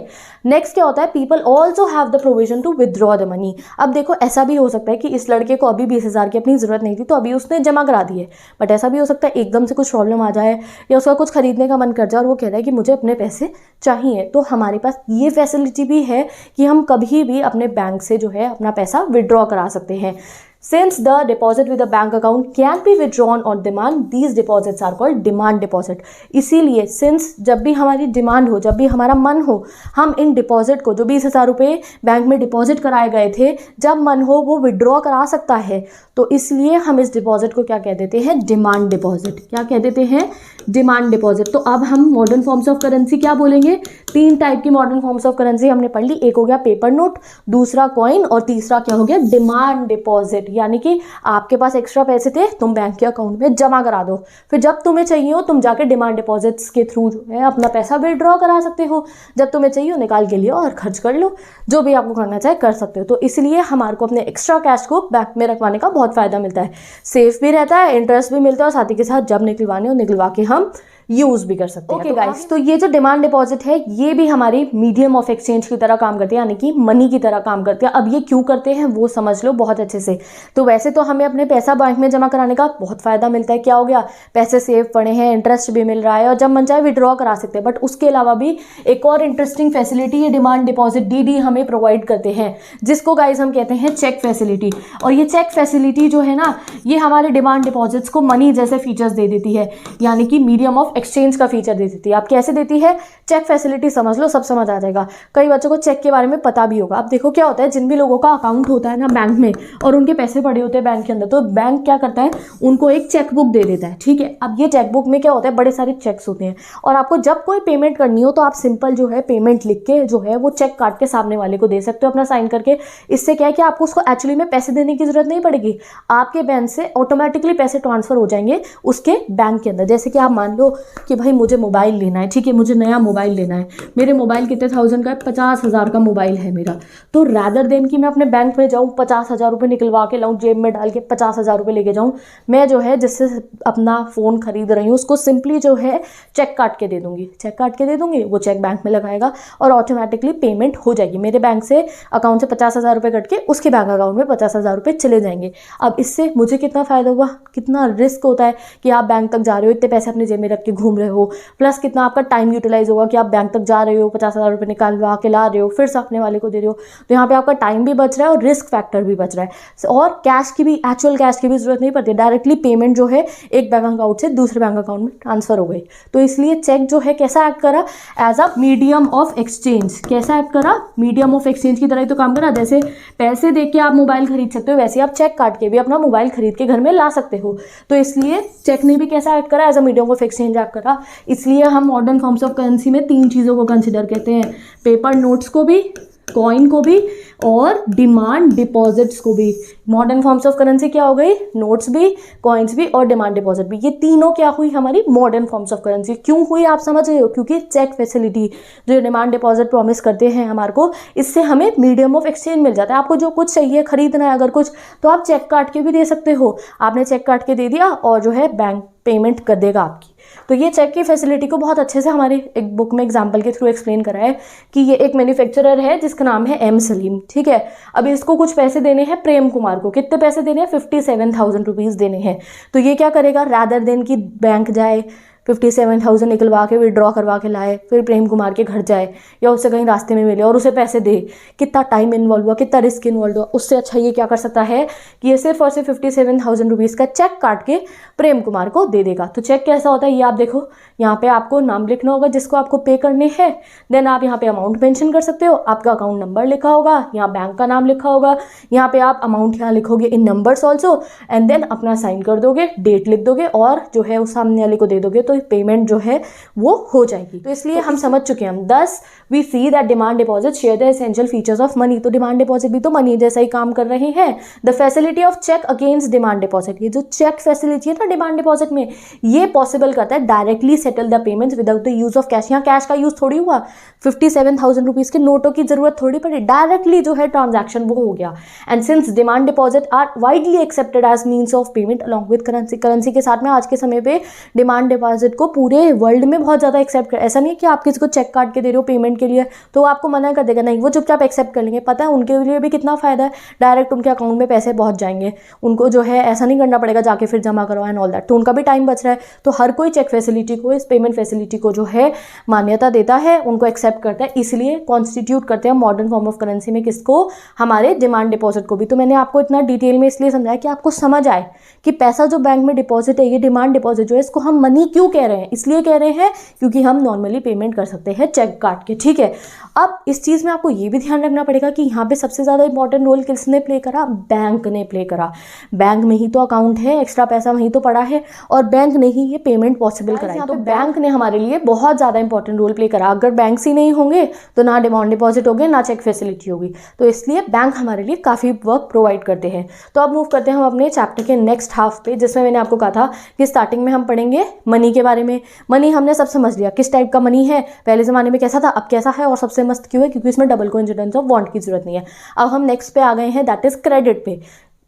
नेक्स्ट क्या होता है? People also have the provision to withdraw the money. अब देखो ऐसा भी हो सकता है कि इस लड़के को अभी 20,000 की अपनी जरूरत नहीं थी तो अभी उसने जमा करा दी है, बट ऐसा भी हो सकता है एकदम से कुछ प्रॉब्लम आ जाए या उसका कुछ खरीदने का मन कर जाए और वो कह रहा है कि मुझे अपने पैसे चाहिए। तो हमारे पास ये फैसिलिटी भी है कि हम कभी भी अपने बैंक से जो है अपना पैसा विड्रॉ करा सकते हैं। Since the deposit with a bank account can be withdrawn on demand, these deposits are called demand deposit. इसीलिए since जब भी हमारी डिमांड हो, जब भी हमारा मन हो, हम इन डिपॉजिट को, जो 20,000 रुपये बैंक में डिपॉजिट कराए गए थे, जब मन हो वो विड्रॉ करा सकता है। तो इसलिए हम इस डिपॉजिट को क्या कह देते हैं? Demand deposit. क्या कह देते हैं? Demand deposit. तो अब हम मॉडर्न फॉर्म्स ऑफ करेंसी क्या बोलेंगे? 3 टाइप की मॉडर्न फॉर्म्स ऑफ करेंसी हमने पढ़ ली। एक हो गया पेपर नोट, दूसरा कॉइन और तीसरा क्या हो गया? Demand deposit. यानी कि आपके पास एक्स्ट्रा पैसे थे, तुम बैंक के अकाउंट में जमा करा दो, फिर जब तुम्हें चाहिए हो तुम जाके डिमांड डिपॉजिट्स के थ्रू जो है अपना पैसा विड्रॉ करा सकते हो। जब तुम्हें चाहिए हो निकाल के लिए और खर्च कर लो, जो भी आपको करना चाहे कर सकते हो। तो इसलिए हमारे को अपने एक्स्ट्रा कैश को बैंक में रखवाने का बहुत फायदा मिलता है, सेफ भी रहता है, इंटरेस्ट भी मिलता है और साथ ही के साथ जब निकलवाने हो निकलवा के हम यूज भी कर सकते हैं। ओके गाइस, तो ये जो डिमांड डिपॉजिट है ये भी हमारी मीडियम ऑफ एक्सचेंज की तरह काम करती है, यानी कि मनी की तरह काम करती है। अब ये क्यों करते हैं वो समझ लो बहुत अच्छे से। तो वैसे तो हमें अपने पैसा बैंक में जमा कराने का बहुत फायदा मिलता है। क्या हो गया? पैसे सेव पड़े हैं, इंटरेस्ट भी मिल रहा है और जब मन चाहे विड्रॉ करा सकते हैं। बट उसके अलावा भी एक और इंटरेस्टिंग फैसिलिटी ये डिमांड डिपॉजिट डीडी हमें प्रोवाइड करते हैं, जिसको गाइस हम कहते हैं चेक फैसिलिटी। और ये चेक फैसिलिटी जो है ना, ये हमारे डिमांड डिपॉजिट्स को मनी जैसे फीचर्स दे देती है, यानी कि मीडियम ऑफ एक्सचेंज का फीचर दे देती है। आप कैसे देती है? चेक फैसिलिटी समझ लो, सब समझ आ जाएगा। कई बच्चों को चेक के बारे में पता भी होगा। अब देखो क्या होता है, जिन भी लोगों का अकाउंट होता है ना बैंक में और उनके पैसे पड़े होते हैं बैंक के अंदर, तो बैंक क्या करता है? उनको एक चेक बुक दे देता है, ठीक है। अब ये चेक बुक में क्या होता है? बड़े सारे चेक्स होते हैं और आपको जब कोई पेमेंट करनी हो तो आप सिंपल जो है पेमेंट लिख के जो है वो चेक काट के सामने वाले को दे सकते हो अपना साइन करके। इससे क्या है कि आपको उसको एक्चुअली में पैसे देने की जरूरत नहीं पड़ेगी, आपके बैंक से ऑटोमेटिकली पैसे ट्रांसफर हो जाएंगे उसके बैंक के अंदर। जैसे कि आप मान लो कि भाई मुझे मोबाइल लेना है, ठीक है, मुझे नया मोबाइल लेना है, मेरे मोबाइल कितने 1000 का है? 50,000 का मोबाइल है मेरा। तो रादर देन कि मैं अपने बैंक में जाऊँ 50,000 रुपये निकलवा के लाऊं, जेब में डाल के 50,000 रुपये लेके जाऊँ, मैं जो है जिससे अपना फ़ोन खरीद रही हूँ उसको सिंपली जो है चेक काट के दे दूँगी, चेक काट के दे दूँगी, वो चेक बैंक में लगाएगा और ऑटोमेटिकली पेमेंट हो जाएगी। मेरे बैंक से अकाउंट से 50,000 रुपये कट के उसके बैंक अकाउंट में 50,000 रुपये चले जाएंगे। अब इससे मुझे कितना फ़ायदा हुआ? कितना रिस्क होता है कि आप बैंक तक जा रहे हो, इतने पैसे अपने जेब में रख के घूम रहे हो, प्लस कितना आपका टाइम यूटिलाइज होगा कि आप बैंक तक जा रहे हो, 50,000 रुपये निकालवा के ला रहे हो, फिर सामने वाले को दे रहे हो। तो यहाँ पे आपका टाइम भी बच रहा है और रिस्क फैक्टर भी बच रहा है और कैश की भी, एक्चुअल कैश की भी जरूरत नहीं पड़ती, डायरेक्टली पेमेंट जो है एक बैंक अकाउंट से दूसरे बैंक अकाउंट में ट्रांसफर हो गई। तो इसलिए चेक जो है कैसा एक्ट करा? As a medium of exchange. कैसा एक्ट करा? मीडियम ऑफ एक्सचेंज की तरह ही तो काम करा। जैसे पैसे दे के आप मोबाइल खरीद सकते हो, वैसे आप चेक काट के भी अपना मोबाइल खरीद के घर में ला सकते हो। तो इसलिए चेक ने भी कैसा एक्ट करा? As a medium of exchange act करा। इसलिए हम मॉडर्न फॉर्म्स ऑफ करेंसी में 3 चीज़ों को कंसिडर करते हैं, पेपर नोट्स को भी, कॉइन को भी और डिमांड डिपॉजिट्स को भी। मॉडर्न फॉर्म्स ऑफ करेंसी क्या हो गई? नोट्स भी, कॉइन्स भी और डिमांड डिपॉजिट भी। ये तीनों क्या हुई? हमारी मॉडर्न फॉर्म्स ऑफ करेंसी। क्यों हुई आप समझ रहे हो? क्योंकि चेक फैसिलिटी जो डिमांड डिपॉजिट प्रॉमिस करते हैं हमारे को, इससे हमें मीडियम ऑफ एक्सचेंज मिल जाता है। आपको जो कुछ चाहिए, खरीदना है अगर कुछ, तो आप चेक काट के भी दे सकते हो। आपने चेक काट के दे दिया और जो है बैंक पेमेंट कर देगा आपकी। तो ये चेक की फैसिलिटी को बहुत अच्छे से हमारी एक बुक में एग्जाम्पल के थ्रू एक्सप्लेन करा है कि ये एक मैन्युफैक्चरर है जिसका नाम है एम सलीम, ठीक है। अब इसको कुछ पैसे देने हैं प्रेम कुमार को। कितने पैसे देने हैं? 57,000 रुपीज़ देने हैं। तो ये क्या करेगा? रादर देन कि बैंक जाए, 57,000 निकलवा के विड्रॉ करवा के लाए, फिर प्रेम कुमार के घर जाए या उससे कहीं रास्ते में मिले और उसे पैसे दे, कितना टाइम इन्वॉल्व हुआ, कितना रिस्क इन्वॉल्व हुआ। उससे अच्छा ये क्या कर सकता है कि ये सिर्फ और सिर्फ 57,000 रुपीज़ का चेक काट के प्रेम कुमार को दे देगा। तो चेक कैसा होता है ये आप देखो, यहाँ पे आपको नाम लिखना होगा जिसको आपको पे करने हैं, देन आप यहाँ पे अमाउंट मेंशन कर सकते हो, आपका अकाउंट नंबर लिखा होगा, यहाँ बैंक का नाम लिखा होगा, यहाँ पे आप अमाउंट यहाँ लिखोगे इन नंबर्स ऑल्सो, एंड देन अपना साइन कर दोगे, डेट लिख दोगे और जो है उस सामने वाले को दे दोगे, तो पेमेंट जो है वो हो जाएगी। तो इसलिए हम समझ चुके हैं। Thus we see that demand deposit share the essential features of money. तो डिमांड डिपॉजिट भी तो मनी जैसा ही काम कर रहे हैं। The facility of cheque against demand deposit, ये जो चेक फैसिलिटी है ना डिमांड डिपॉजिट में, ये पॉसिबल करता है directly settle the payments without the use of cash. यहाँ कैश का यूज थोड़ी हुआ, 57,000 रुपीज के नोटों की जरूरत थोड़ी पड़ी, डायरेक्टली जो है ट्रांजैक्शन वो हो गया। And since demand deposit are widely accepted as means of payment along with currency, currency के साथ में आज के समय पे डिमांड डिपॉजिट को पूरे वर्ल्ड में बहुत ज़्यादा एक्सेप्ट कर, ऐसा नहीं है कि आप किसी को चेक काट के दे रहे हो पेमेंट के लिए तो आपको मना कर देगा, नहीं, वो चुपचाप एक्सेप्ट कर लेंगे। पता है उनके लिए भी कितना फ़ायदा है, डायरेक्ट उनके अकाउंट में पैसे पहुंच जाएंगे, उनको जो है ऐसा नहीं करना पड़ेगा जाके फिर जमा करवाओ एंड ऑल दैट, तो उनका भी टाइम बच रहा है। तो हर कोई चेक फैसिलिटी को, इस पेमेंट फैसिलिटी को जो है मान्यता देता है, उनको एक्सेप्ट करता है, इसलिए कॉन्स्टिट्यूट करते हैं मॉडर्न फॉर्म ऑफ करेंसी में किसको, हमारे डिमांड डिपॉजिट को भी। तो मैंने आपको इतना डिटेल में इसलिए समझाया कि आपको समझ आए कि पैसा जो बैंक में डिपॉजिट है, ये डिमांड डिपॉजिट जो है, इसको हम मनी क्यों कह रहे हैं। इसलिए कह रहे हैं क्योंकि हम नॉर्मली पेमेंट कर सकते हैं चेक काट के, ठीक है। अब इस चीज़ में आपको ये भी ध्यान रखना पड़ेगा कि यहाँ पे सबसे ज़्यादा इंपॉर्टेंट रोल किसने प्ले करा, बैंक ने प्ले करा। बैंक में ही तो अकाउंट है, एक्स्ट्रा पैसा वहीं तो पड़ा है और बैंक ने ही ये पेमेंट पॉसिबल कराई। तो बैंक ने हमारे लिए बहुत ज़्यादा इंपॉर्टेंट रोल प्ले करा। अगर बैंक ही नहीं होंगे तो ना डिमांड डिपॉजिट होगी ना चेक फैसिलिटी होगी, तो इसलिए बैंक हमारे लिए काफ़ी वर्क प्रोवाइड करते हैं। तो अब मूव करते हैं हम अपने चैप्टर के नेक्स्ट हाफ पे, जिसमें मैंने आपको कहा था कि स्टार्टिंग में हम पढ़ेंगे मनी के बारे में। मनी हमने सब समझ लिया, किस टाइप का मनी है, पहले ज़माने में कैसा था, अब कैसा है और सबसे मस्त क्यों है, क्योंकि इसमें डबल कोइंसिडेंस ऑफ वांट की जरूरत नहीं है। अब हम नेक्स्ट पे आ गए हैं, दैट इज क्रेडिट पे।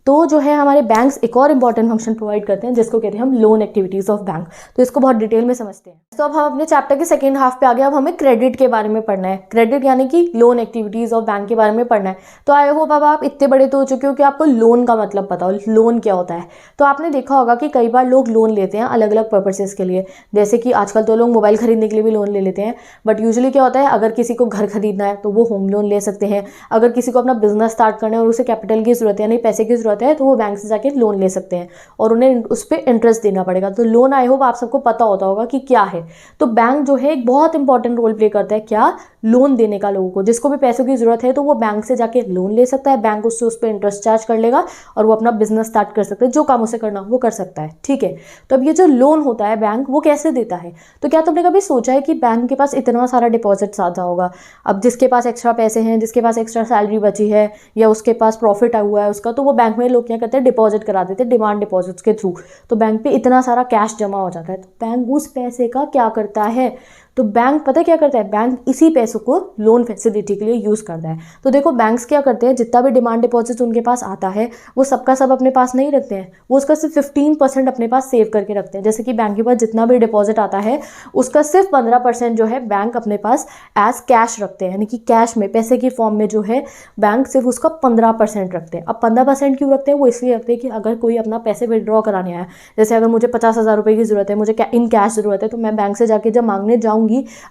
तो जो है हमारे बैंक्स एक और इंपॉर्टेंट फंक्शन प्रोवाइड करते हैं जिसको कहते हैं हम लोन एक्टिविटीज ऑफ बैंक। तो इसको बहुत डिटेल में समझते हैं। तो अब हम अपने चैप्टर के सेकंड हाफ पे आ गए। अब हमें क्रेडिट के बारे में पढ़ना है, क्रेडिट यानी कि लोन एक्टिविटीज ऑफ बैंक के बारे में पढ़ना है। तो आई होप अब आप इतने बड़े तो हो चुके हो कि आपको लोन का मतलब पता हो, लोन क्या होता है। तो आपने देखा होगा कि कई बार लोग लोन लेते हैं अलग अलग पर्पसेस के लिए, जैसे कि आजकल तो लोग मोबाइल खरीदने के लिए भी लोन ले लेते हैं, बट यूजुअली क्या होता है, अगर किसी को घर खरीदना है तो वो होम लोन ले सकते हैं। अगर किसी को अपना बिजनेस स्टार्ट करना है और उसे कैपिटल की जरूरत है, यानी पैसे की जरूरत है, तो वो बैंक से जाके लोन ले सकते हैं और उन्हें उस पर इंटरेस्ट देना पड़ेगा। तो लोन आई होप आप सबको पता होता होगा कि क्या है। तो बैंक जो है एक बहुत इंपॉर्टेंट रोल प्ले करता है, क्या, लोन देने का लोगों को। जिसको भी पैसों की जरूरत है तो वो बैंक से जाके लोन ले सकता है, बैंक उससे उस पर इंटरेस्ट चार्ज कर लेगा और वो अपना बिजनेस स्टार्ट कर सकता है, जो काम उसे करना वो कर सकता है, ठीक है। तो अब ये जो लोन होता है बैंक वो कैसे देता है, तो क्या तुमने कभी सोचा है कि बैंक के पास इतना सारा डिपॉजिट आता होगा। अब जिसके पास एक्स्ट्रा पैसे हैं, जिसके पास एक्स्ट्रा सैलरी बची है या उसके पास प्रॉफिट हुआ है उसका, तो वो बैंक में लोग क्या करते हैं, डिपॉजिट करा देते हैं डिमांड डिपॉजिट्स के थ्रू। तो बैंक पे इतना सारा कैश जमा हो जाता है। तो बैंक उस पैसे का क्या करता है, तो बैंक पता क्या करता है, बैंक इसी पैसों को लोन फैसिलिटी के लिए यूज़ करता है। तो देखो बैंक्स क्या करते हैं, जितना भी डिमांड डिपॉजिट उनके पास आता है वो सबका सब अपने पास नहीं रखते हैं, वो उसका सिर्फ 15% अपने पास सेव करके रखते हैं। जैसे कि बैंक के पास जितना भी डिपॉजिट आता है उसका सिर्फ 15% जो है बैंक अपने पास एज कैश रखते हैं, यानी कि कैश में पैसे की फॉर्म में जो है बैंक सिर्फ उसका 15% रखते हैं। अब 15% क्यों रखते हैं, वो इसलिए रखते हैं कि अगर कोई अपना पैसे विड्रॉ कराने आया, जैसे अगर मुझे 50,000 रुपये की ज़रूरत है, मुझे इन कैश ज़रूरत है, तो मैं बैंक से जाके जब मांगने जाऊँगी,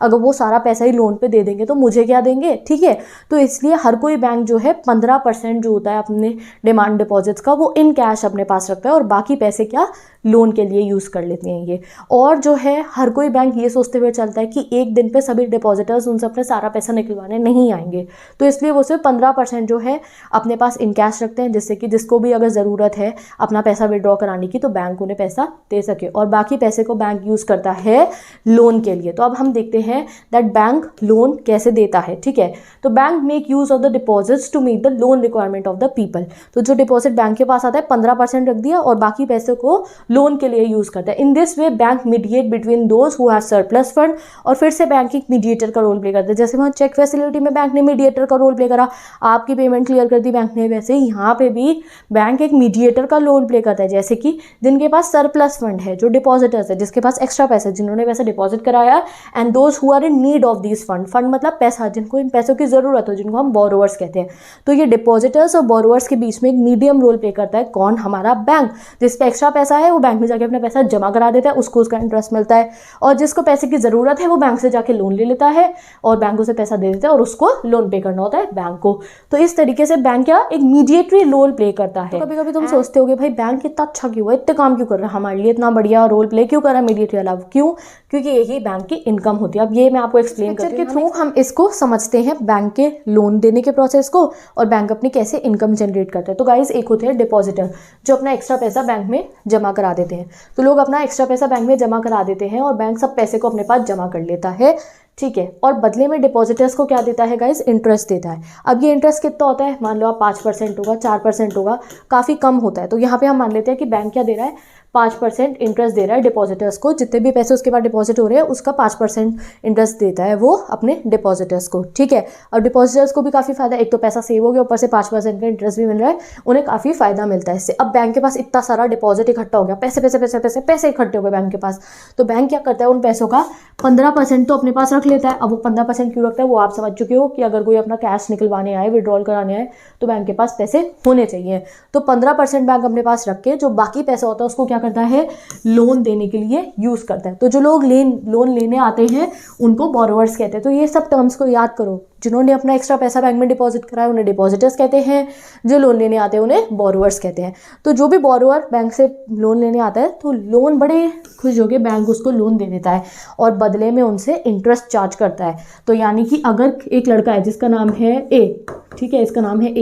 अगर वो सारा पैसा ही लोन पे दे देंगे तो मुझे क्या देंगे, ठीक है। तो इसलिए हर कोई बैंक जो है 15% जो होता है अपने डिमांड डिपॉजिट्स का वो इन कैश अपने पास रखता है और बाकी पैसे क्या, लोन के लिए यूज़ कर लेते हैं ये। और जो है हर कोई बैंक ये सोचते हुए चलता है कि एक दिन पे सभी डिपॉजिटर्स उनसे अपने सारा पैसा निकलवाने नहीं आएंगे, तो इसलिए वो सिर्फ 15% जो है अपने पास इन कैश रखते हैं, जिससे कि जिसको भी अगर ज़रूरत है अपना पैसा विड्रॉ कराने की तो बैंक उन्हें पैसा दे सके, और बाकी पैसे को बैंक यूज़ करता है लोन के लिए। तो अब हम देखते हैं दैट बैंक लोन कैसे देता है, ठीक है। तो bank make use of the deposits to meet the loan requirement of the people. तो जो डिपॉजिट बैंक के पास आता है 15% रख दिया और बाकी पैसे को लोन के लिए यूज करता है। In this way bank mediate between those who have surplus fund, और फिर से बैंक एक मीडिएटर का रोल प्ले करता है। जैसे वहाँ चेक फैसिलिटी में बैंक ने मीडिएटर का रोल प्ले करा, आपकी पेमेंट क्लियर कर दी बैंक ने, वैसे ही यहाँ पे भी बैंक एक मीडिएटर का रोल प्ले करता है। जैसे कि जिनके पास सरप्लस फंड है, जो डिपॉजिटर्स है, जिसके पास एक्स्ट्रा पैसे, जिन्होंने पैसा डिपॉजिट कराया and those who are in need of this fund, fund मतलब पैसा, जिनको इन पैसों की ज़रूरत हो, जिनको हम बोरोवर्स कहते हैं। तो ये डिपॉजिटर्स और बोरोवर्स के बीच में एक मीडियम रोल प्ले करता है कौन, हमारा बैंक। जिस पे एक्स्ट्रा पैसा है वो बैंक में जाके अपना पैसा जमा करा देता है, उसको उसका इंटरेस्ट मिलता है, और जिसको पैसे की ज़रूरत है वो बैंक से जाके लोन ले लेता है और बैंक उसे पैसा दे देता है और उसको लोन पे करना होता है बैंक को। तो इस तरीके से बैंक क्या एक मीडिएटरी रोल प्ले करता है। तो कभी कभी तुम सोचते होगे भाई बैंक इतना अच्छा क्यों है, इतने काम क्यों कर रहा है हमारे लिए, इतना बढ़िया रोल प्ले क्यों कर रहा है मीडिएटरी वाला, क्यों? क्योंकि यही बैंक की इनकम होती है। अब ये मैं आपको एक्सप्लेन करती हूँ के थ्रू हम इसको समझते हैं, बैंक के लोन देने के प्रोसेस को, और बैंक अपनी कैसे इनकम जनरेट करते हैं। तो गाइस एक होते हैं डिपॉजिटर जो अपना एक्स्ट्रा पैसा बैंक में जमा करा देते हैं। तो लोग अपना एक्स्ट्रा पैसा बैंक में जमा करा देते हैं और बैंक सब पैसे को अपने पास जमा कर लेता है, ठीक है। और बदले में डिपॉजिटर्स को क्या देता है गाइस, इंटरेस्ट देता है। अब ये इंटरेस्ट कितना होता है, मान लो आप 5% होगा, 4% होगा, काफ़ी कम होता है। तो यहाँ पे हम मान लेते हैं कि बैंक क्या दे रहा है, 5% इंटरेस्ट दे रहा है डिपॉजिटर्स को, जितने भी पैसे उसके बाद डिपॉजिट हो रहे हैं उसका 5% इंटरेस्ट देता है वो अपने डिपॉजिटर्स को, ठीक है। और डिपॉजिटर्स को भी काफ़ी फायदा, एक तो पैसा सेव हो गया, ऊपर से 5% का इंटरेस्ट भी मिल रहा है, उन्हें काफ़ी फायदा मिलता है इससे। अब बैंक के पास इतना सारा डिपॉजिट इकट्ठा हो गया, पैसे पैसे पैसे पैसे पैसे इकट्ठे हो गए बैंक के पास, तो बैंक क्या करता है उन पैसों का 15% तो अपने पास रख लेता है। अब वो 15% क्यों रखता है वो आप समझ चुके हो कि अगर कोई अपना कैश निकलवाने आए, विड्रॉल कराने आए, तो बैंक के पास पैसे होने चाहिए। तो 15% बैंक अपने पास रख के जो बाकी पैसा होता है उसको क्या करता है, लोन देने के लिए यूज़ करता है। तो जो लोग लोन लेने आते हैं उनको बोरोवर्स कहते हैं। तो ये सब टर्म्स को याद करो, जिन्होंने अपना एक्स्ट्रा पैसा बैंक में डिपॉजिट कराया उन्हें डिपॉजिटर्स कहते हैं, जो लोन लेने आते हैं उन्हें बोरोवर्स कहते हैं। तो जो भी बोरोवर बैंक से लोन लेने आता है तो लोन बड़े खुश होकर बैंक उसको लोन दे देता है और बदले में उनसे इंटरेस्ट चार्ज करता है। तो यानी कि अगर एक लड़का है जिसका नाम है ए, ठीक है, इसका नाम है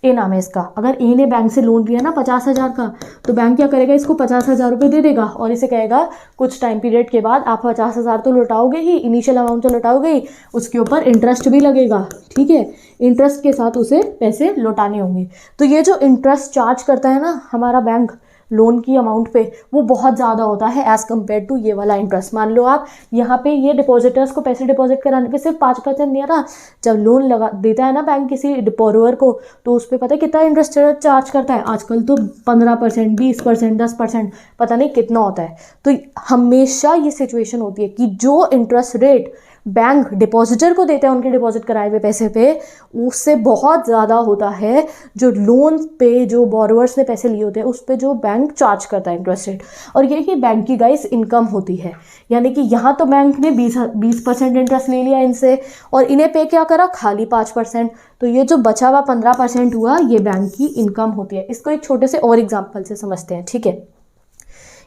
ए नाम है इसका, अगर ए ने बैंक से लोन लिया ना 50,000 का, तो बैंक क्या करेगा, इसको 50,000 रुपये दे देगा और इसे कहेगा कुछ टाइम पीरियड के बाद आप 50,000 तो लौटाओगे ही, इनिशियल अमाउंट तो लौटाओगे ही, उसके ऊपर इंटरेस्ट भी लगेगा, ठीक है, इंटरेस्ट के साथ उसे पैसे लौटाने होंगे। तो ये जो इंटरेस्ट चार्ज करता है ना हमारा बैंक लोन की अमाउंट पे, वो बहुत ज़्यादा होता है एज़ कम्पेयर टू ये वाला इंटरेस्ट। मान लो आप यहाँ पे ये डिपॉजिटर्स को पैसे डिपॉजिट कराने पे सिर्फ 5% दिया था, जब लोन लगा देता है ना बैंक किसी बोरोवर को, तो उस पर पता है कितना इंटरेस्ट चार्ज करता है, आजकल तो 15%, 20%, 10%, पता नहीं कितना होता है। तो हमेशा ये सिचुएशन होती है कि जो इंटरेस्ट रेट बैंक डिपॉजिटर को देता है उनके डिपॉजिट कराए हुए पैसे पे, उससे बहुत ज़्यादा होता है जो लोन पे जो बोरोवर्स ने पैसे लिए होते हैं उस पे जो बैंक चार्ज करता है इंटरेस्ट रेट। और यही बैंक की गाइस इनकम होती है। यानी कि यहाँ तो बैंक ने 20% इंटरेस्ट ले लिया इनसे और इन्हें पे क्या करा, खाली 5%। तो ये जो बचा हुआ 15% हुआ, ये बैंक की इनकम होती है। इसको एक छोटे से और एग्जाम्पल से समझते हैं, ठीक है।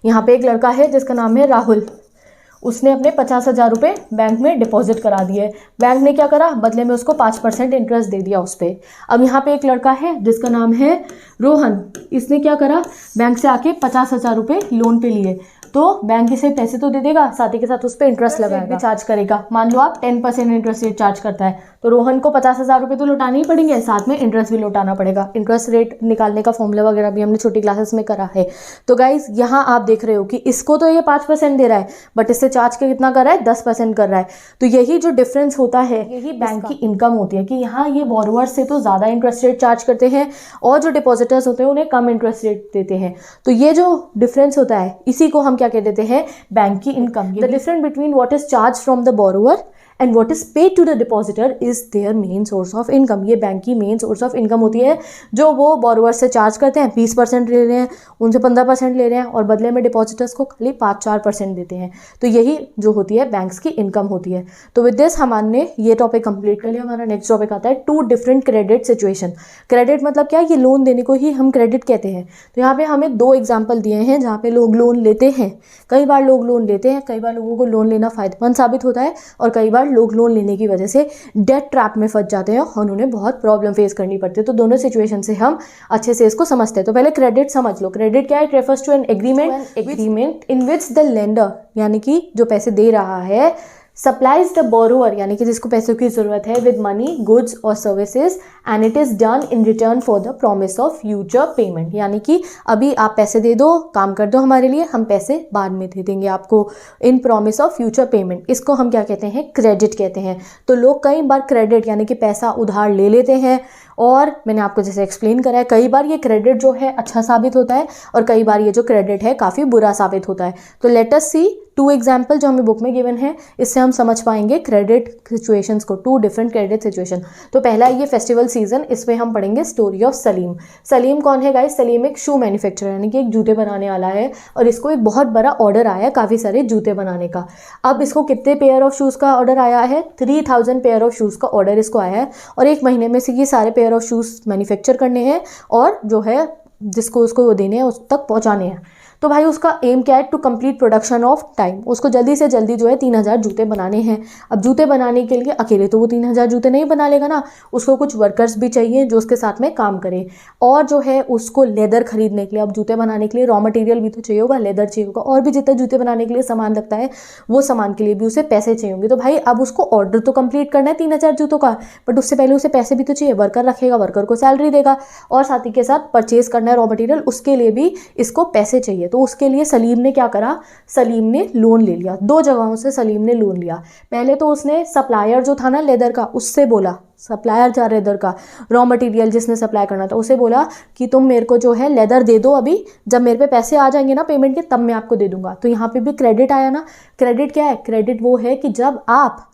यहाँ पे एक लड़का है जिसका नाम है राहुल, उसने अपने 50,000 रुपये बैंक में डिपॉजिट करा दिए। बैंक ने क्या करा, बदले में उसको 5% इंटरेस्ट दे दिया उस पर। अब यहाँ पे एक लड़का है जिसका नाम है रोहन, इसने क्या करा, बैंक से आके 50,000 रुपये लोन पे लिए। तो बैंक इसे पैसे तो दे देगा, साथ ही के साथ उस पर इंटरेस्ट लगाएगा, चार्ज करेगा। मान लो आप 10% इंटरेस्ट रेट चार्ज करता है, तो रोहन को 50,000 रुपये तो लौटाने ही पड़ेंगे, साथ में इंटरेस्ट भी लौटाना पड़ेगा। इंटरेस्ट रेट निकालने का फॉर्मूला वगैरह भी हमने छोटी क्लासेस में करा है। तो गाइज यहाँ आप देख रहे हो कि इसको तो ये 5% दे रहा है, बट इससे चार्ज के कितना कर रहा है, 10% कर रहा है। तो यही जो डिफरेंस होता है, यही बैंक की इनकम होती है कि यहाँ ये बोरोवर से तो ज़्यादा इंटरेस्ट रेट चार्ज करते हैं और जो डिपॉजिटर्स होते हैं उन्हें कम इंटरेस्ट रेट देते हैं। तो ये जो डिफरेंस होता है इसी को हम क्या कह देते हैं, बैंक की income. The difference between what is charge from the borrower and what is paid to the depositor is their main source of income. ये बैंक की मेन सोर्स ऑफ इनकम होती है जो वो बोरोवर से चार्ज करते हैं। 20% ले रहे हैं, उनसे 15% ले रहे हैं और बदले में डिपॉजिटर्स को खाली 5-4% देते हैं। तो यही जो होती है बैंक्स की इनकम होती है। तो विद दिस हमने ये टॉपिक कंप्लीट कर लिया। हमारा नेक्स्ट टॉपिक आता है 2 डिफरेंट क्रेडिट सिचुएशन। क्रेडिट मतलब क्या, ये लोन देने को ही हम क्रेडिट कहते हैं। तो यहाँ पे हमें 2 एग्जाम्पल दिए हैं जहाँ पे लोग लोन लेते हैं। कई बार लोग लोन लेते हैं, कई बार लोगों को लोन लेना फायदेमंद साबित होता है और कई बार लोग लोन लेने की वजह से डेट ट्रैप में फंस जाते हैं और उन्हें बहुत प्रॉब्लम फेस करनी पड़ती है। तो दोनों सिचुएशन से हम अच्छे से इसको समझते हैं। तो पहले क्रेडिट समझ लो। क्रेडिट क्या है, it refers to an agreement in which the lender, यानी कि जो पैसे दे रहा है, सप्लाइज द बोरोवर, यानी कि जिसको पैसों की जरूरत है, विद मनी, गुड्स और services, and it is done in return for the promise of future payment. यानी कि अभी आप पैसे दे दो, काम कर दो हमारे लिए, हम पैसे बाद में दे देंगे आपको, इन प्रॉमिस ऑफ फ्यूचर पेमेंट। इसको हम क्या कहते हैं, क्रेडिट कहते हैं। तो लोग कई बार क्रेडिट यानी कि पैसा उधार ले लेते हैं और मैंने आपको जैसे एक्सप्लेन करा है, कई बार ये क्रेडिट जो है अच्छा साबित होता है और कई बार ये जो क्रेडिट है काफ़ी बुरा साबित होता है। तो लेट अस सी 2 एग्जाम्पल जो हमें बुक में गिवन है, इससे हम समझ पाएंगे क्रेडिट सिचुएशंस को, 2 डिफरेंट क्रेडिट सिचुएशन। तो पहला ये फेस्टिवल सीजन, इसमें हम पढ़ेंगे स्टोरी ऑफ सलीम। सलीम कौन है गाइस? सलीम एक शू मैन्युफैक्चरर यानी कि एक जूते बनाने वाला है, और इसको एक बहुत बड़ा ऑर्डर आया है काफ़ी सारे जूते बनाने का। अब इसको कितने पेयर ऑफ शूज़ का ऑर्डर आया है? 3000 पेयर ऑफ शूज़ का ऑर्डर इसको आया है, और एक महीने में से ये सारे पेयर ऑफ शूज़ मैन्युफैक्चर करने हैं और जो है जिसको उसको वो देने हैं उस तक पहुंचाने हैं। तो भाई उसका एम क्या है? To complete production of time. उसको जल्दी से जल्दी जो है 3000 जूते बनाने हैं। अब जूते बनाने के लिए अकेले तो वो 3000 जूते नहीं बना लेगा ना, उसको कुछ वर्कर्स भी चाहिए जो उसके साथ में काम करें, और जो है उसको लेदर खरीदने के लिए, अब जूते बनाने के लिए रॉ मटेरियल भी तो चाहिए होगा, लेदर चाहिए होगा, और भी जितना जूते बनाने के लिए सामान लगता है वो सामान के लिए भी उसे पैसे चाहिए होंगे। तो भाई अब उसको ऑर्डर तो कंप्लीट करना है 3000 जूतों का, बट उससे पहले उसे पैसे भी तो चाहिए। वर्कर रखेगा, वर्कर को सैलरी देगा, और साथ ही के साथ परचेज करना है रॉ मटेरियल, उसके लिए भी इसको पैसे चाहिए। तो उसके लिए सलीम ने क्या करा? सलीम ने लोन ले लिया। 2 जगहों से सलीम ने लोन लिया। पहले तो उसने सप्लायर जो था ना लेदर का, उससे बोला, सप्लायर था लेदर का, रॉ मटेरियल जिसने सप्लाई करना था, उसे बोला कि तुम मेरे को जो है लेदर दे दो, अभी जब मेरे पे पैसे आ जाएंगे ना पेमेंट के तब मैं आपको दे दूंगा। तो यहाँ पे भी क्रेडिट आया ना। क्रेडिट क्या है? क्रेडिट वो है कि जब आप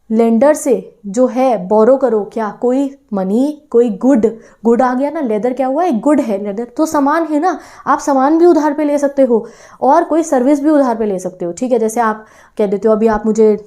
लेंडर से जो है बोरो करो, क्या कोई मनी, कोई गुड आ गया ना। लेदर क्या हुआ? एक गुड है, लेदर तो सामान है ना, आप सामान भी उधार पे ले सकते हो और कोई सर्विस भी उधार पे ले सकते हो। ठीक है, जैसे आप कह देते हो अभी आप मुझे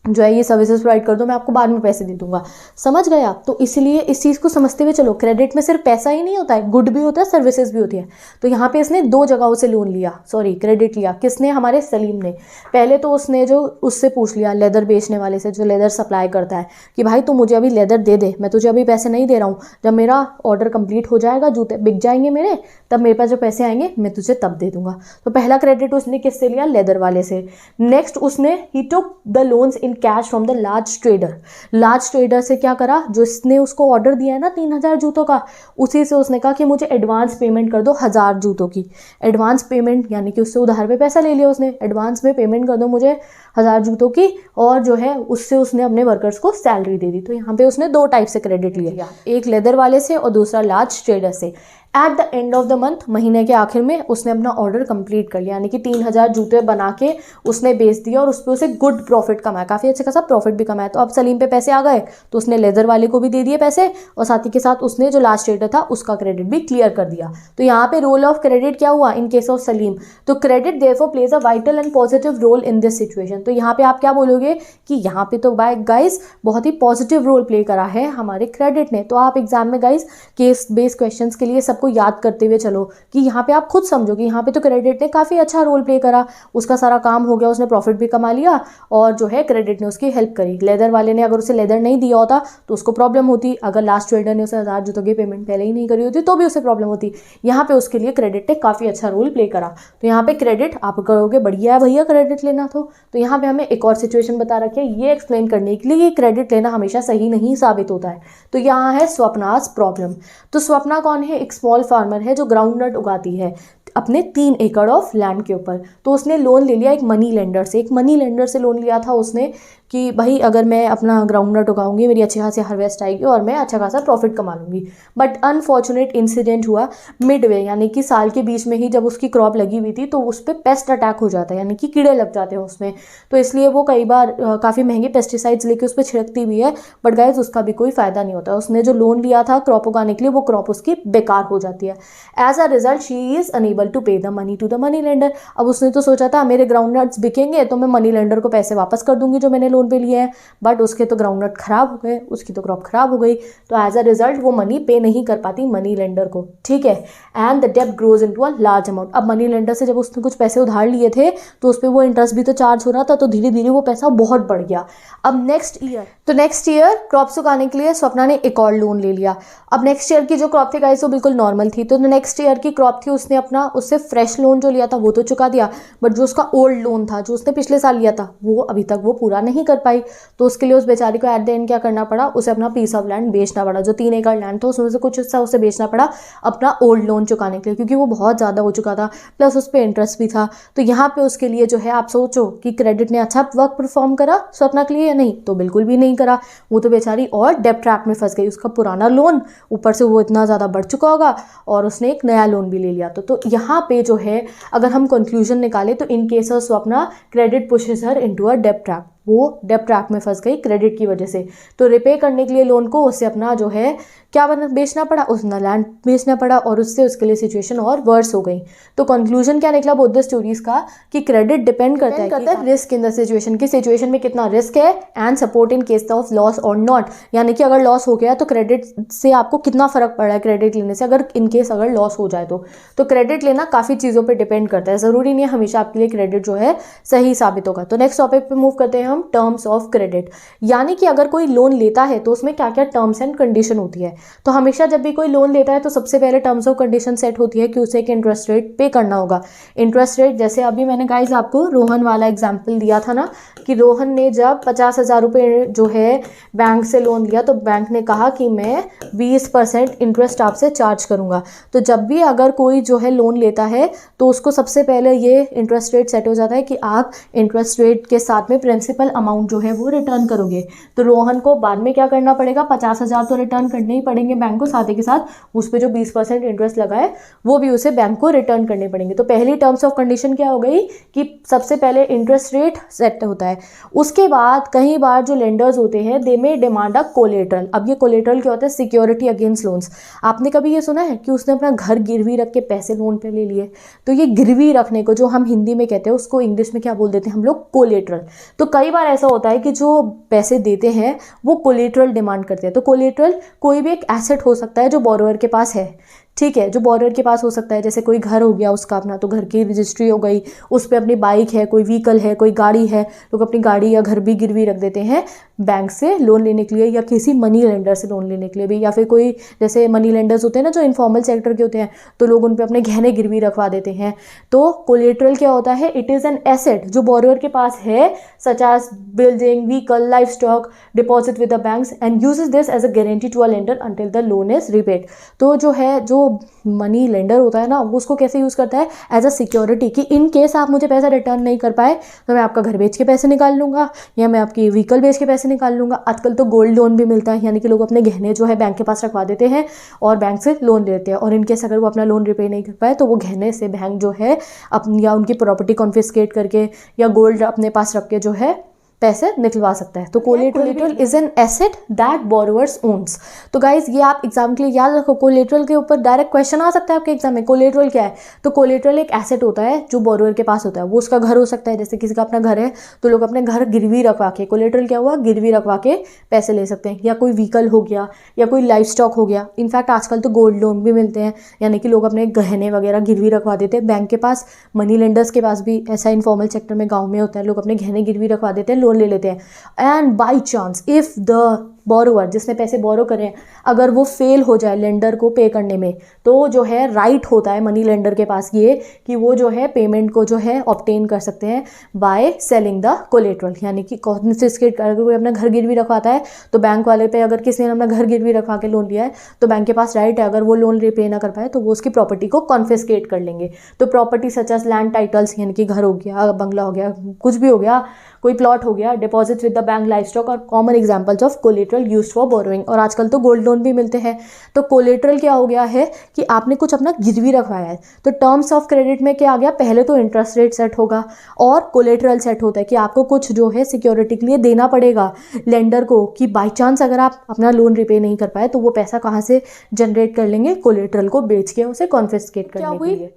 जो है ये सर्विसेज प्रोवाइड कर दो, मैं आपको बाद में पैसे दे दूंगा। समझ गए आप? तो इसलिए इस चीज़ को समझते हुए चलो, क्रेडिट में सिर्फ पैसा ही नहीं होता है, गुड भी होता है, सर्विसेज भी होती है। तो यहाँ पे इसने 2 जगहों से लोन लिया, सॉरी क्रेडिट लिया। किसने? हमारे सलीम ने। पहले तो उसने जो उससे पूछ लिया लेदर बेचने वाले से, जो लेदर सप्लाई करता है, कि भाई तू मुझे अभी लेदर दे दे, मैं तुझे अभी पैसे नहीं दे रहा हूँ, जब मेरा ऑर्डर कंप्लीट हो जाएगा, जूते बिक जाएंगे मेरे, तब मेरे पास जो पैसे आएंगे मैं तुझे तब दे दूंगा। तो पहला क्रेडिट उसने किससे लिया? लेदर वाले से। नेक्स्ट उसने he took the loans in cash from the large trader. Large trader से क्या करा? जो इसने उसको ऑर्डर दिया है ना 3000 जूतों का, उसी से उसने कहा कि मुझे एडवांस पेमेंट कर दो 1000 जूतों की। एडवांस पेमेंट यानी कि उससे उधार पे पैसा ले लिया उसने, एडवांस में पेमेंट कर दो मुझे 1000 जूतों की, और जो है उससे उसने अपने वर्कर्स को सैलरी दे दी। तो यहाँ पे उसने 2 टाइप से क्रेडिट लिया, एक लेदर वाले से और दूसरा लार्ज ट्रेडर से। At the end of the month, महीने के आखिर में, उसने अपना ऑर्डर कंप्लीट कर लिया, यानी कि 3000 जूते बना के उसने बेच दिया और उस पर उसे गुड प्रॉफिट कमाया, काफ़ी अच्छा खासा प्रॉफिट भी कमाया। तो अब सलीम पे पैसे आ गए, तो उसने लेदर वाले को भी दे दिए पैसे, और साथ ही के साथ उसने जो लास्ट ट्रेडर था उसका क्रेडिट भी क्लियर कर दिया। तो यहाँ पे रोल ऑफ क्रेडिट क्या हुआ इन केस ऑफ सलीम? तो credit therefore plays a vital and positive role in this situation. तो यहाँ पे आप क्या बोलोगे कि यहाँ पे तो गाइस बहुत ही पॉजिटिव रोल प्ले करा है हमारे क्रेडिट ने। तो आप एग्जाम में गाइस केस बेस्ड क्वेश्चंस के लिए को याद करते हुए चलो कि यहाँ पे आप खुद समझो कि यहाँ पे तो क्रेडिट ने काफ़ी अच्छा रोल प्ले करा, उसका सारा काम हो गया, उसने प्रॉफिट भी कमा लिया, और जो है क्रेडिट ने उसकी हेल्प करी। लेदर वाले ने अगर उसे लेदर नहीं दिया होता तो उसको प्रॉब्लम होती, अगर लास्ट ट्रेडर ने उसे 1000 जूतों की पेमेंट पहले ही नहीं करी होती तो भी उसे प्रॉब्लम होती। यहाँ पे उसके लिए क्रेडिट ने काफ़ी अच्छा रोल प्ले करा। तो यहाँ पे क्रेडिट आप करोगे बढ़िया है भैया क्रेडिट लेना। तो यहाँ पे हमें एक और सिचुएशन बता रखी है ये एक्सप्लेन करने के लिए कि क्रेडिट लेना हमेशा सही नहीं साबित होता है। तो यहाँ है स्वप्नास प्रॉब्लम। तो स्वप्ना कौन है? एक स्मॉल फार्मर है जो ग्राउंडनट उगाती है अपने 3 एकड़ ऑफ लैंड के ऊपर। तो उसने लोन ले लिया एक मनी लेंडर से, लोन लिया था उसने कि भाई अगर मैं अपना ग्राउंडनट उगाऊंगी मेरी अच्छी खासी हार्वेस्ट आएगी और मैं अच्छा खासा प्रॉफिट कमा लूँगी। बट अनफॉर्चुनेट इंसिडेंट हुआ मिडवे, यानी कि साल के बीच में ही जब उसकी क्रॉप लगी हुई थी तो उस पर पेस्ट अटैक हो जाता है, यानी कि कीड़े लग जाते हैं उसमें। तो इसलिए वो कई बार काफ़ी महंगे पेस्टिसाइड्स लेके उस पर छिड़कती भी है, बट गाइस उसका भी कोई फ़ायदा नहीं होता। उसने जो लोन लिया था क्रॉप उगाने के लिए वो क्रॉप उसकी बेकार हो जाती है। As a result she is unable to pay the money to the money lender. अब उसने तो सोचा था मेरे ग्राउंडनट्स बिकेंगे तो मैं मनी लेंडर को पैसे वापस कर दूंगी जो मैंने लोन पे लिए हैं, बट उसके तो ग्राउंडनट खराब हो गए, उसकी तो क्रॉप खराब हो गई। तो एज अ रिजल्ट वो मनी पे नहीं कर पाती मनी लेंडर को, ठीक है। एंड द डेब्ट grows into a large amount. अब मनी लेंडर से जब उसने कुछ पैसे उधार लिए थे तो उस पर वो इंटरेस्ट भी तो चार्ज हो रहा था, तो धीरे धीरे वो पैसा बहुत बढ़ गया। अब नेक्स्ट ईयर क्रॉप्स उगाने के लिए स्वप्ना ने एक और लोन ले लिया। अब नेक्स्ट ईयर की जो क्रॉप थी गाइस वो बिल्कुल नॉर्मल थी, तो नेक्स्ट ईयर की क्रॉप थी उसने अपना उससे फ्रेश लोन जो लिया था वो तो चुका दिया, बट जो उसका ओल्ड लोन था जो उसने पिछले साल लिया था वो अभी तक वो पूरा नहीं कर पाई, तो उसके लिए उस बेचारी को एट द एंड क्या करना पड़ा, उसे अपना पीस ऑफ लैंड बेचना पड़ा। जो 3 एकड़ लैंड था उसमें से कुछ हिस्सा उसे बेचना पड़ा अपना ओल्ड लोन चुकाने के लिए, क्योंकि वो बहुत ज़्यादा हो चुका था, प्लस उस पर इंटरेस्ट भी था। तो यहाँ पे उसके लिए जो है, आप सोचो कि क्रेडिट ने अच्छा वर्क परफॉर्म करा स्वप्ना के लिए या नहीं, तो बिल्कुल भी नहीं करा। वो तो बेचारी और डेब्ट ट्रैप में फंस गई। उसका पुराना लोन ऊपर से वो इतना ज़्यादा बढ़ चुका होगा और उसने एक नया लोन भी ले लिया। तो यहाँ पे जो है अगर हम कंक्लूजन निकालें तो in case of Swapna, credit pushes her into a डेब्ट ट्रैप। वो डेब्ट ट्रैप में फंस गई क्रेडिट की वजह से। तो रिपे करने के लिए लोन को उसे अपना जो है क्या बेचना पड़ा, उसने लैंड बेचना पड़ा, और उससे उसके लिए सिचुएशन और वर्स हो गई। तो कंक्लूजन क्या निकला बोथ द स्टोरीज का, कि क्रेडिट डिपेंड करता है रिस्क इन द सिचुएशन, की सिचुएशन में कितना रिस्क है, and support in case of loss और नॉट। यानी कि अगर लॉस हो गया तो क्रेडिट से आपको कितना फर्क पड़ रहा है क्रेडिट लेने से, अगर इन केस अगर लॉस हो जाए तो क्रेडिट लेना काफ़ी चीज़ों पर डिपेंड करता है। ज़रूरी नहीं है हमेशा आपके लिए क्रेडिट जो है सही साबित होगा। तो नेक्स्ट टॉपिक पे मूव करते हैं हम, टर्म्स ऑफ क्रेडिट। यानी कि अगर कोई लोन लेता है तो उसमें क्या क्या टर्म्स एंड कंडीशन होती है। तो हमेशा जब भी कोई लोन लेता है तो सबसे पहले टर्म्स ऑफ कंडीशन सेट होती है कि उसे एक इंटरेस्ट रेट पे करना होगा। इंटरेस्ट रेट, जैसे अभी मैंने गाइज आपको रोहन वाला एग्जाम्पल दिया था ना, कि रोहन ने जब 50,000 रुपये जो है बैंक से लोन लिया, तो बैंक ने कहा कि मैं 20% इंटरेस्ट आपसे चार्ज करूंगा। तो जब भी अगर कोई जो है लोन लेता है तो उसको सबसे पहले ये इंटरेस्ट रेट सेट हो जाता है कि आप इंटरेस्ट रेट के साथ में प्रिंसिपल अमाउंट जो है वो रिटर्न करोगे। तो रोहन को बाद में क्या करना पड़ेगा, 50,000 तो रिटर्न करने ही पड़ेंगे बैंक को, साथ ही के साथ उस पर जो 20% इंटरेस्ट लगा है वो भी उसे बैंक को रिटर्न करने पड़ेंगे। तो पहली टर्म्स ऑफ कंडीशन क्या हो गई कि सबसे पहले इंटरेस्ट रेट सेट होता है। उसके बाद कई बार जो लेंडर्स होते हैं दे में डिमांड अ कोलेटरल। अब ये कोलेटरल क्या होता है, सिक्योरिटी अगेंस्ट लोन्स। आपने कभी ये सुना है कि उसने अपना घर गिरवी रख के पैसे लोन पे ले लिए? तो ये गिरवी रखने को जो हम हिंदी में कहते हैं उसको इंग्लिश में क्या बोल देते हैं हम लोग, कोलेटरल। तो कई बार ऐसा होता है कि जो पैसे देते हैं वो कोलेटरल डिमांड करते हैं। तो कोलेटरल कोई भी एक एसेट हो सकता है जो बोरोवर के पास है, ठीक है, जो बोरोवर के पास हो सकता है। जैसे कोई घर हो गया उसका अपना, तो घर की रजिस्ट्री हो गई, उस पर अपनी बाइक है, कोई व्हीकल है, कोई गाड़ी है, लोग अपनी गाड़ी या घर भी गिरवी रख देते हैं बैंक से लोन लेने के लिए, या किसी मनी लेंडर से लोन लेने के लिए भी, या फिर कोई जैसे मनी लेंडर्स होते हैं ना जो इनफॉर्मल सेक्टर के होते हैं, तो लोग उन पर अपने गहने गिरवी रखवा देते हैं। तो कोलेटरल क्या होता है, इट इज़ एन एसेट जो बोरोवर के पास है, such as building, vehicle, livestock, deposit with the banks and uses this as a guarantee to a lender until the loan is repaid. तो जो है जो मनी लेंडर होता है ना, वो उसको कैसे यूज़ करता है, एज अ सिक्योरिटी, कि इन केस आप मुझे पैसा रिटर्न नहीं कर पाए तो मैं आपका घर बेच के पैसे निकाल लूँगा, या मैं आपकी व्हीकल बेच के पैसे निकाल लूँगा। आजकल तो गोल्ड लोन भी मिलता है, यानी कि लोग अपने गहने जो है बैंक के पास रखवा देते हैं और बैंक से लोन लेते हैं, और इन केस अगर वो अपना लोन रिपे नहीं कर पाए तो वो गहने से बैंक जो है या उनकी प्रॉपर्टी कॉन्फिस्केट करके या गोल्ड अपने पास रख के जो है पैसे निकलवा सकता है। तो collateral is an asset that borrowers owns. तो गाइज ये आप एग्जाम के लिए याद रखो, कोलेटरल के ऊपर डायरेक्ट क्वेश्चन आ सकता है आपके एग्जाम में। कोलेटरल क्या है, तो कोलेटरल एक एसेट होता है जो बोरोवर के पास होता है। वो उसका घर हो सकता है, जैसे किसी का अपना घर है तो लोग अपने घर गिरवी रखवा के, कोलेटरल क्या हुआ, गिरवी रखवा के पैसे ले सकते हैं, या कोई व्हीकल हो गया, या कोई लाइफ स्टॉक हो गया। इनफैक्ट आजकल तो गोल्ड लोन भी मिलते हैं, यानी कि लोग अपने गहने वगैरह गिरवी रखवा देते हैं बैंक के पास। मनी लेंडर्स के पास भी ऐसा इनफॉर्मल सेक्टर में गाँव में होता है, लोग अपने गहने गिरवी रखवा देते हैं, लोन ले लेते हैं। And by chance if the borrower, जिसने पैसे बोरो करे हैं, अगर वो फेल हो जाए लेंडर को पे करने में, तो जो है राइट होता है मनी लेंडर के पास ये कि वो जो है पेमेंट को जो है ऑब्टेन कर सकते हैं बाय सेलिंग द कोलेटरल। यानी कि कॉन्फिस्केट, अगर कोई अपना घर गिरवी रखवाता है तो बैंक वाले पे, अगर किसी ने अपना घर गिरवी रखवा के लोन लिया है तो बैंक के पास राइट है, अगर वो लोन रिपे ना कर पाए तो वो उसकी प्रॉपर्टी को कॉन्फिस्केट कर लेंगे। तो property such as land titles, यानी कि घर हो गया, बंगला हो गया, कुछ भी हो गया, कोई प्लॉट हो गया, deposit with the bank, livestock और common examples of collateral used for borrowing. और आजकल तो गोल्ड लोन भी मिलते हैं। तो कोलेटरल क्या हो गया है कि आपने कुछ अपना गिरवी रखवाया है। तो टर्म्स ऑफ क्रेडिट में क्या आ गया, पहले तो इंटरेस्ट रेट सेट होगा और कोलेटरल सेट होता है कि आपको कुछ जो है सिक्योरिटी के लिए देना पड़ेगा लेंडर को, कि बाई चांस अगर आप अपना लोन रिपे नहीं कर पाए तो वो पैसा कहाँ से जनरेट कर लेंगे, कोलेटरल को बेच के उसे कॉन्फिस्केट करने के लिए।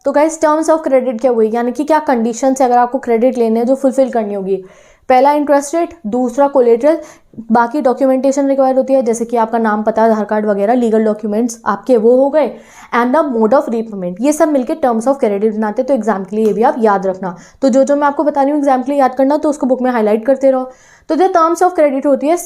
तो गाइस टर्म्स ऑफ क्रेडिट क्या हुई, यानी कि क्या कंडीशन है अगर आपको क्रेडिट लेने हैं जो फुलफिल करनी होगी। पहला इंटरेस्ट रेट, दूसरा कोलेटरल, बाकी डॉक्यूमेंटेशन रिक्वायर्ड होती है, जैसे कि आपका नाम, पता, आधार कार्ड वगैरह, लीगल डॉक्यूमेंट्स आपके वो हो गए, and the mode of repayment, ये सब मिलके टर्म्स ऑफ क्रेडिट बनाते हैं। तो एग्जाम के लिए ये भी आप याद रखना। तो जो जो मैं आपको बता रही हूँ एग्जाम के लिए याद करना, तो उसको बुक में हाईलाइट करते रहो। तो जो टर्म्स ऑफ क्रेडिट होती है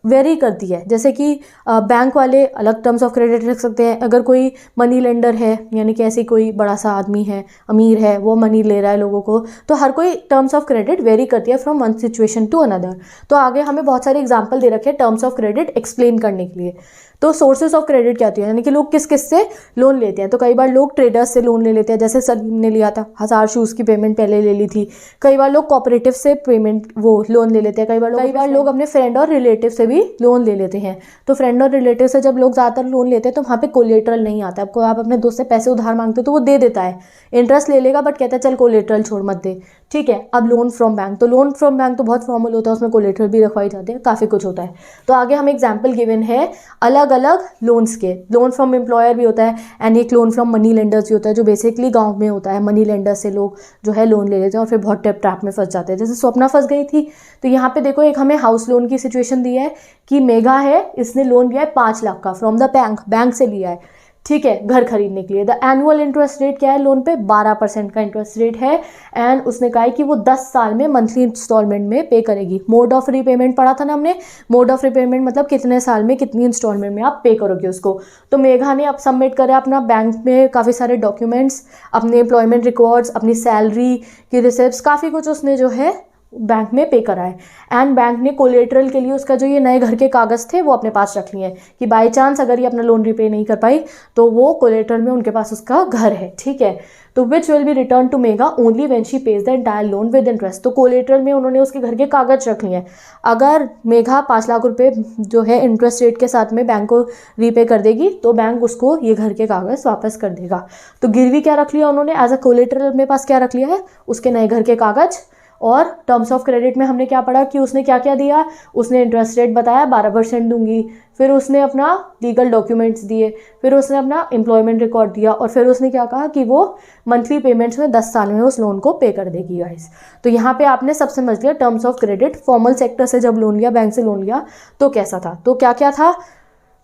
वेरी करती है, जैसे कि बैंक वाले अलग टर्म्स ऑफ क्रेडिट रख सकते हैं। अगर कोई मनी लेंडर है, यानी कि ऐसे कोई बड़ा सा आदमी है, अमीर है, वो मनी ले रहा है लोगों को, तो हर कोई टर्म्स ऑफ क्रेडिट वेरी करती है from one situation to another. तो आगे हमें बहुत सारे एग्जाम्पल दे रखे हैं टर्म्स ऑफ क्रेडिट एक्सप्लेन करने के लिए। तो सोर्सेज ऑफ क्रेडिट क्या होती है, यानी कि लोग किस किस से लोन लेते हैं। तो कई बार लोग ट्रेडर्स से लोन ले लेते हैं, जैसे सलीम ने लिया था, 1000 शूज़ की पेमेंट पहले ले ली थी। कई बार लोग कोऑपरेटिव से पेमेंट वो लोन ले लेते हैं। कई बार लोग अपने फ्रेंड और रिलेटिव से भी लोन ले लेते हैं। तो फ्रेंड और रिलेटिव से जब लोग ज़्यादातर लोन लेते हैं तो वहाँ पे कोलेटरल नहीं आता। आपको आप अपने दोस्त से पैसे उधार मांगते हो तो वो दे देता है, इंटरेस्ट ले लेगा, बट कहता है चल कोलेटरल छोड़ मत दे, ठीक है। अब लोन फ्रॉम बैंक, तो लोन फ्रॉम बैंक तो बहुत फॉर्मल होता है, उसमें कोलेटरल भी रखवाई जाते हैं, काफ़ी कुछ होता है। तो आगे हम एग्जाम्पल गिवन है अलग अलग लोन्स के। लोन फ्रॉम एम्प्लॉयर भी होता है, एंड एक लोन फ्रॉम मनी लेंडर्स भी होता है, जो बेसिकली गांव में होता है। मनी लेंडर से लोग जो है लोन ले लेते हैं और फिर बहुत ट्रैप में फंस जाते हैं, जैसे स्वप्ना फंस गई थी। तो यहाँ पे देखो एक हमें हाउस लोन की सिचुएशन दी है कि मेघा है, इसने लोन लिया है 5 लाख का फ्रॉम द बैंक से लिया है, ठीक है, घर खरीदने के लिए। द एनुअल इंटरेस्ट रेट क्या है लोन पे, 12% का इंटरेस्ट रेट है। एंड उसने कहा है कि वो 10 साल में मंथली इंस्टॉलमेंट में पे करेगी। मोड ऑफ रीपेमेंट पढ़ा था ना हमने, मोड ऑफ रीपेमेंट मतलब कितने साल में कितनी इंस्टॉलमेंट में आप पे करोगे उसको। तो मेघा ने अब सबमिट करा अपना बैंक में काफ़ी सारे डॉक्यूमेंट्स, अपने एम्प्लॉयमेंट रिकॉर्ड्स, अपनी सैलरी की रिसिप्ट्स, काफ़ी कुछ उसने जो है बैंक में पे करा है। एंड बैंक ने कोलेटरल के लिए उसका जो ये नए घर के कागज़ थे वो अपने पास रख लिए हैं कि बाई चांस अगर ये अपना लोन रिपे नहीं कर पाई तो वो कोलेटरल में उनके पास उसका घर है, ठीक है। तो which will be return to mega only when she page the entire loan with interest. तो कोलेटरल में उन्होंने उसके घर के कागज रख लिए हैं। अगर मेघा 5 लाख रुपए जो है इंटरेस्ट रेट के साथ में बैंक को रीपे कर देगी तो बैंक उसको ये घर के कागज़ वापस कर देगा। तो गिरवी क्या रख लिया उन्होंने एज अ कोलेटरल, अपने पास क्या रख लिया है, उसके नए घर के कागज। और टर्म्स ऑफ क्रेडिट में हमने क्या पढ़ा कि उसने क्या क्या दिया, उसने इंटरेस्ट रेट बताया 12% दूंगी, फिर उसने अपना लीगल डॉक्यूमेंट्स दिए, फिर उसने अपना एम्प्लॉयमेंट रिकॉर्ड दिया, और फिर उसने क्या कहा कि वो मंथली पेमेंट्स में 10 साल में उस लोन को पे कर देगी गाइस। तो यहाँ पे आपने सब समझ लिया terms of credit. Formal sector से जब लोन लिया, बैंक से लोन लिया तो कैसा था, तो क्या क्या था,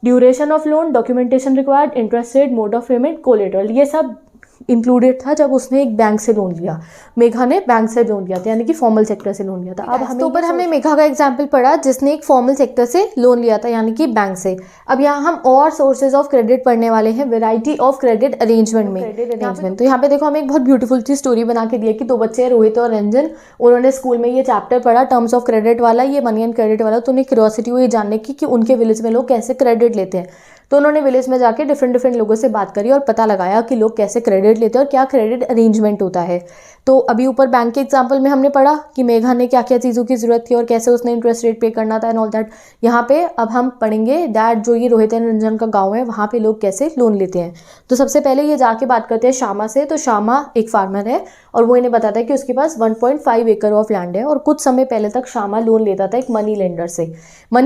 duration of loan, documentation required, interest rate, mode of payment, collateral, ये सब इंक्लूडेड था जब उसने एक बैंक से लोन लिया। मेघा ने बैंक से लोन लिया था, यानी कि फॉर्मल सेक्टर से लोन लिया था। अब हमें ऊपर हमने मेघा का एग्जांपल पढ़ा जिसने एक फॉर्मल सेक्टर से लोन लिया था, यानी कि बैंक से। अब यहाँ हम और सोर्सेज ऑफ क्रेडिट पढ़ने वाले हैं, वैरायटी ऑफ क्रेडिट अरेंजमेंट में। तो यहाँ पे देखो हमें एक बहुत ब्यूटीफुल सी स्टोरी बना के दी है कि 2 बच्चे रोहित और रंजन, उन्होंने स्कूल में ये चैप्टर पढ़ा टर्म्स ऑफ क्रेडिट वाला, ये मनी एंड क्रेडिट वाला। तो उन्हें क्यूरियोसिटी हुई जानने की कि उनके विलेज में लोग कैसे क्रेडिट लेते हैं। तो उन्होंने विलेज में जाके डिफरेंट लोगों से बात करी और पता लगाया कि लोग कैसे क्रेडिट लेते हैं और क्या क्रेडिट अरेंजमेंट होता है। तो अभी ऊपर बैंक के एग्जांपल में हमने पढ़ा कि मेघा ने क्या क्या चीज़ों की ज़रूरत थी और कैसे उसने इंटरेस्ट रेट पे करना था एंड ऑल दैट। यहाँ पे अब हम पढ़ेंगे दैट जो ये रोहित एंड रंजन का गाँव है वहाँ पे लोग कैसे लोन लेते हैं। तो सबसे पहले ये जाके बात करते हैं श्यामा से। तो श्यामा एक फार्मर है और वो इन्हें बताता है कि उसके पास 1.5 एकड़ ऑफ लैंड है और कुछ समय पहले तक श्यामा लोन लेता था एक मनी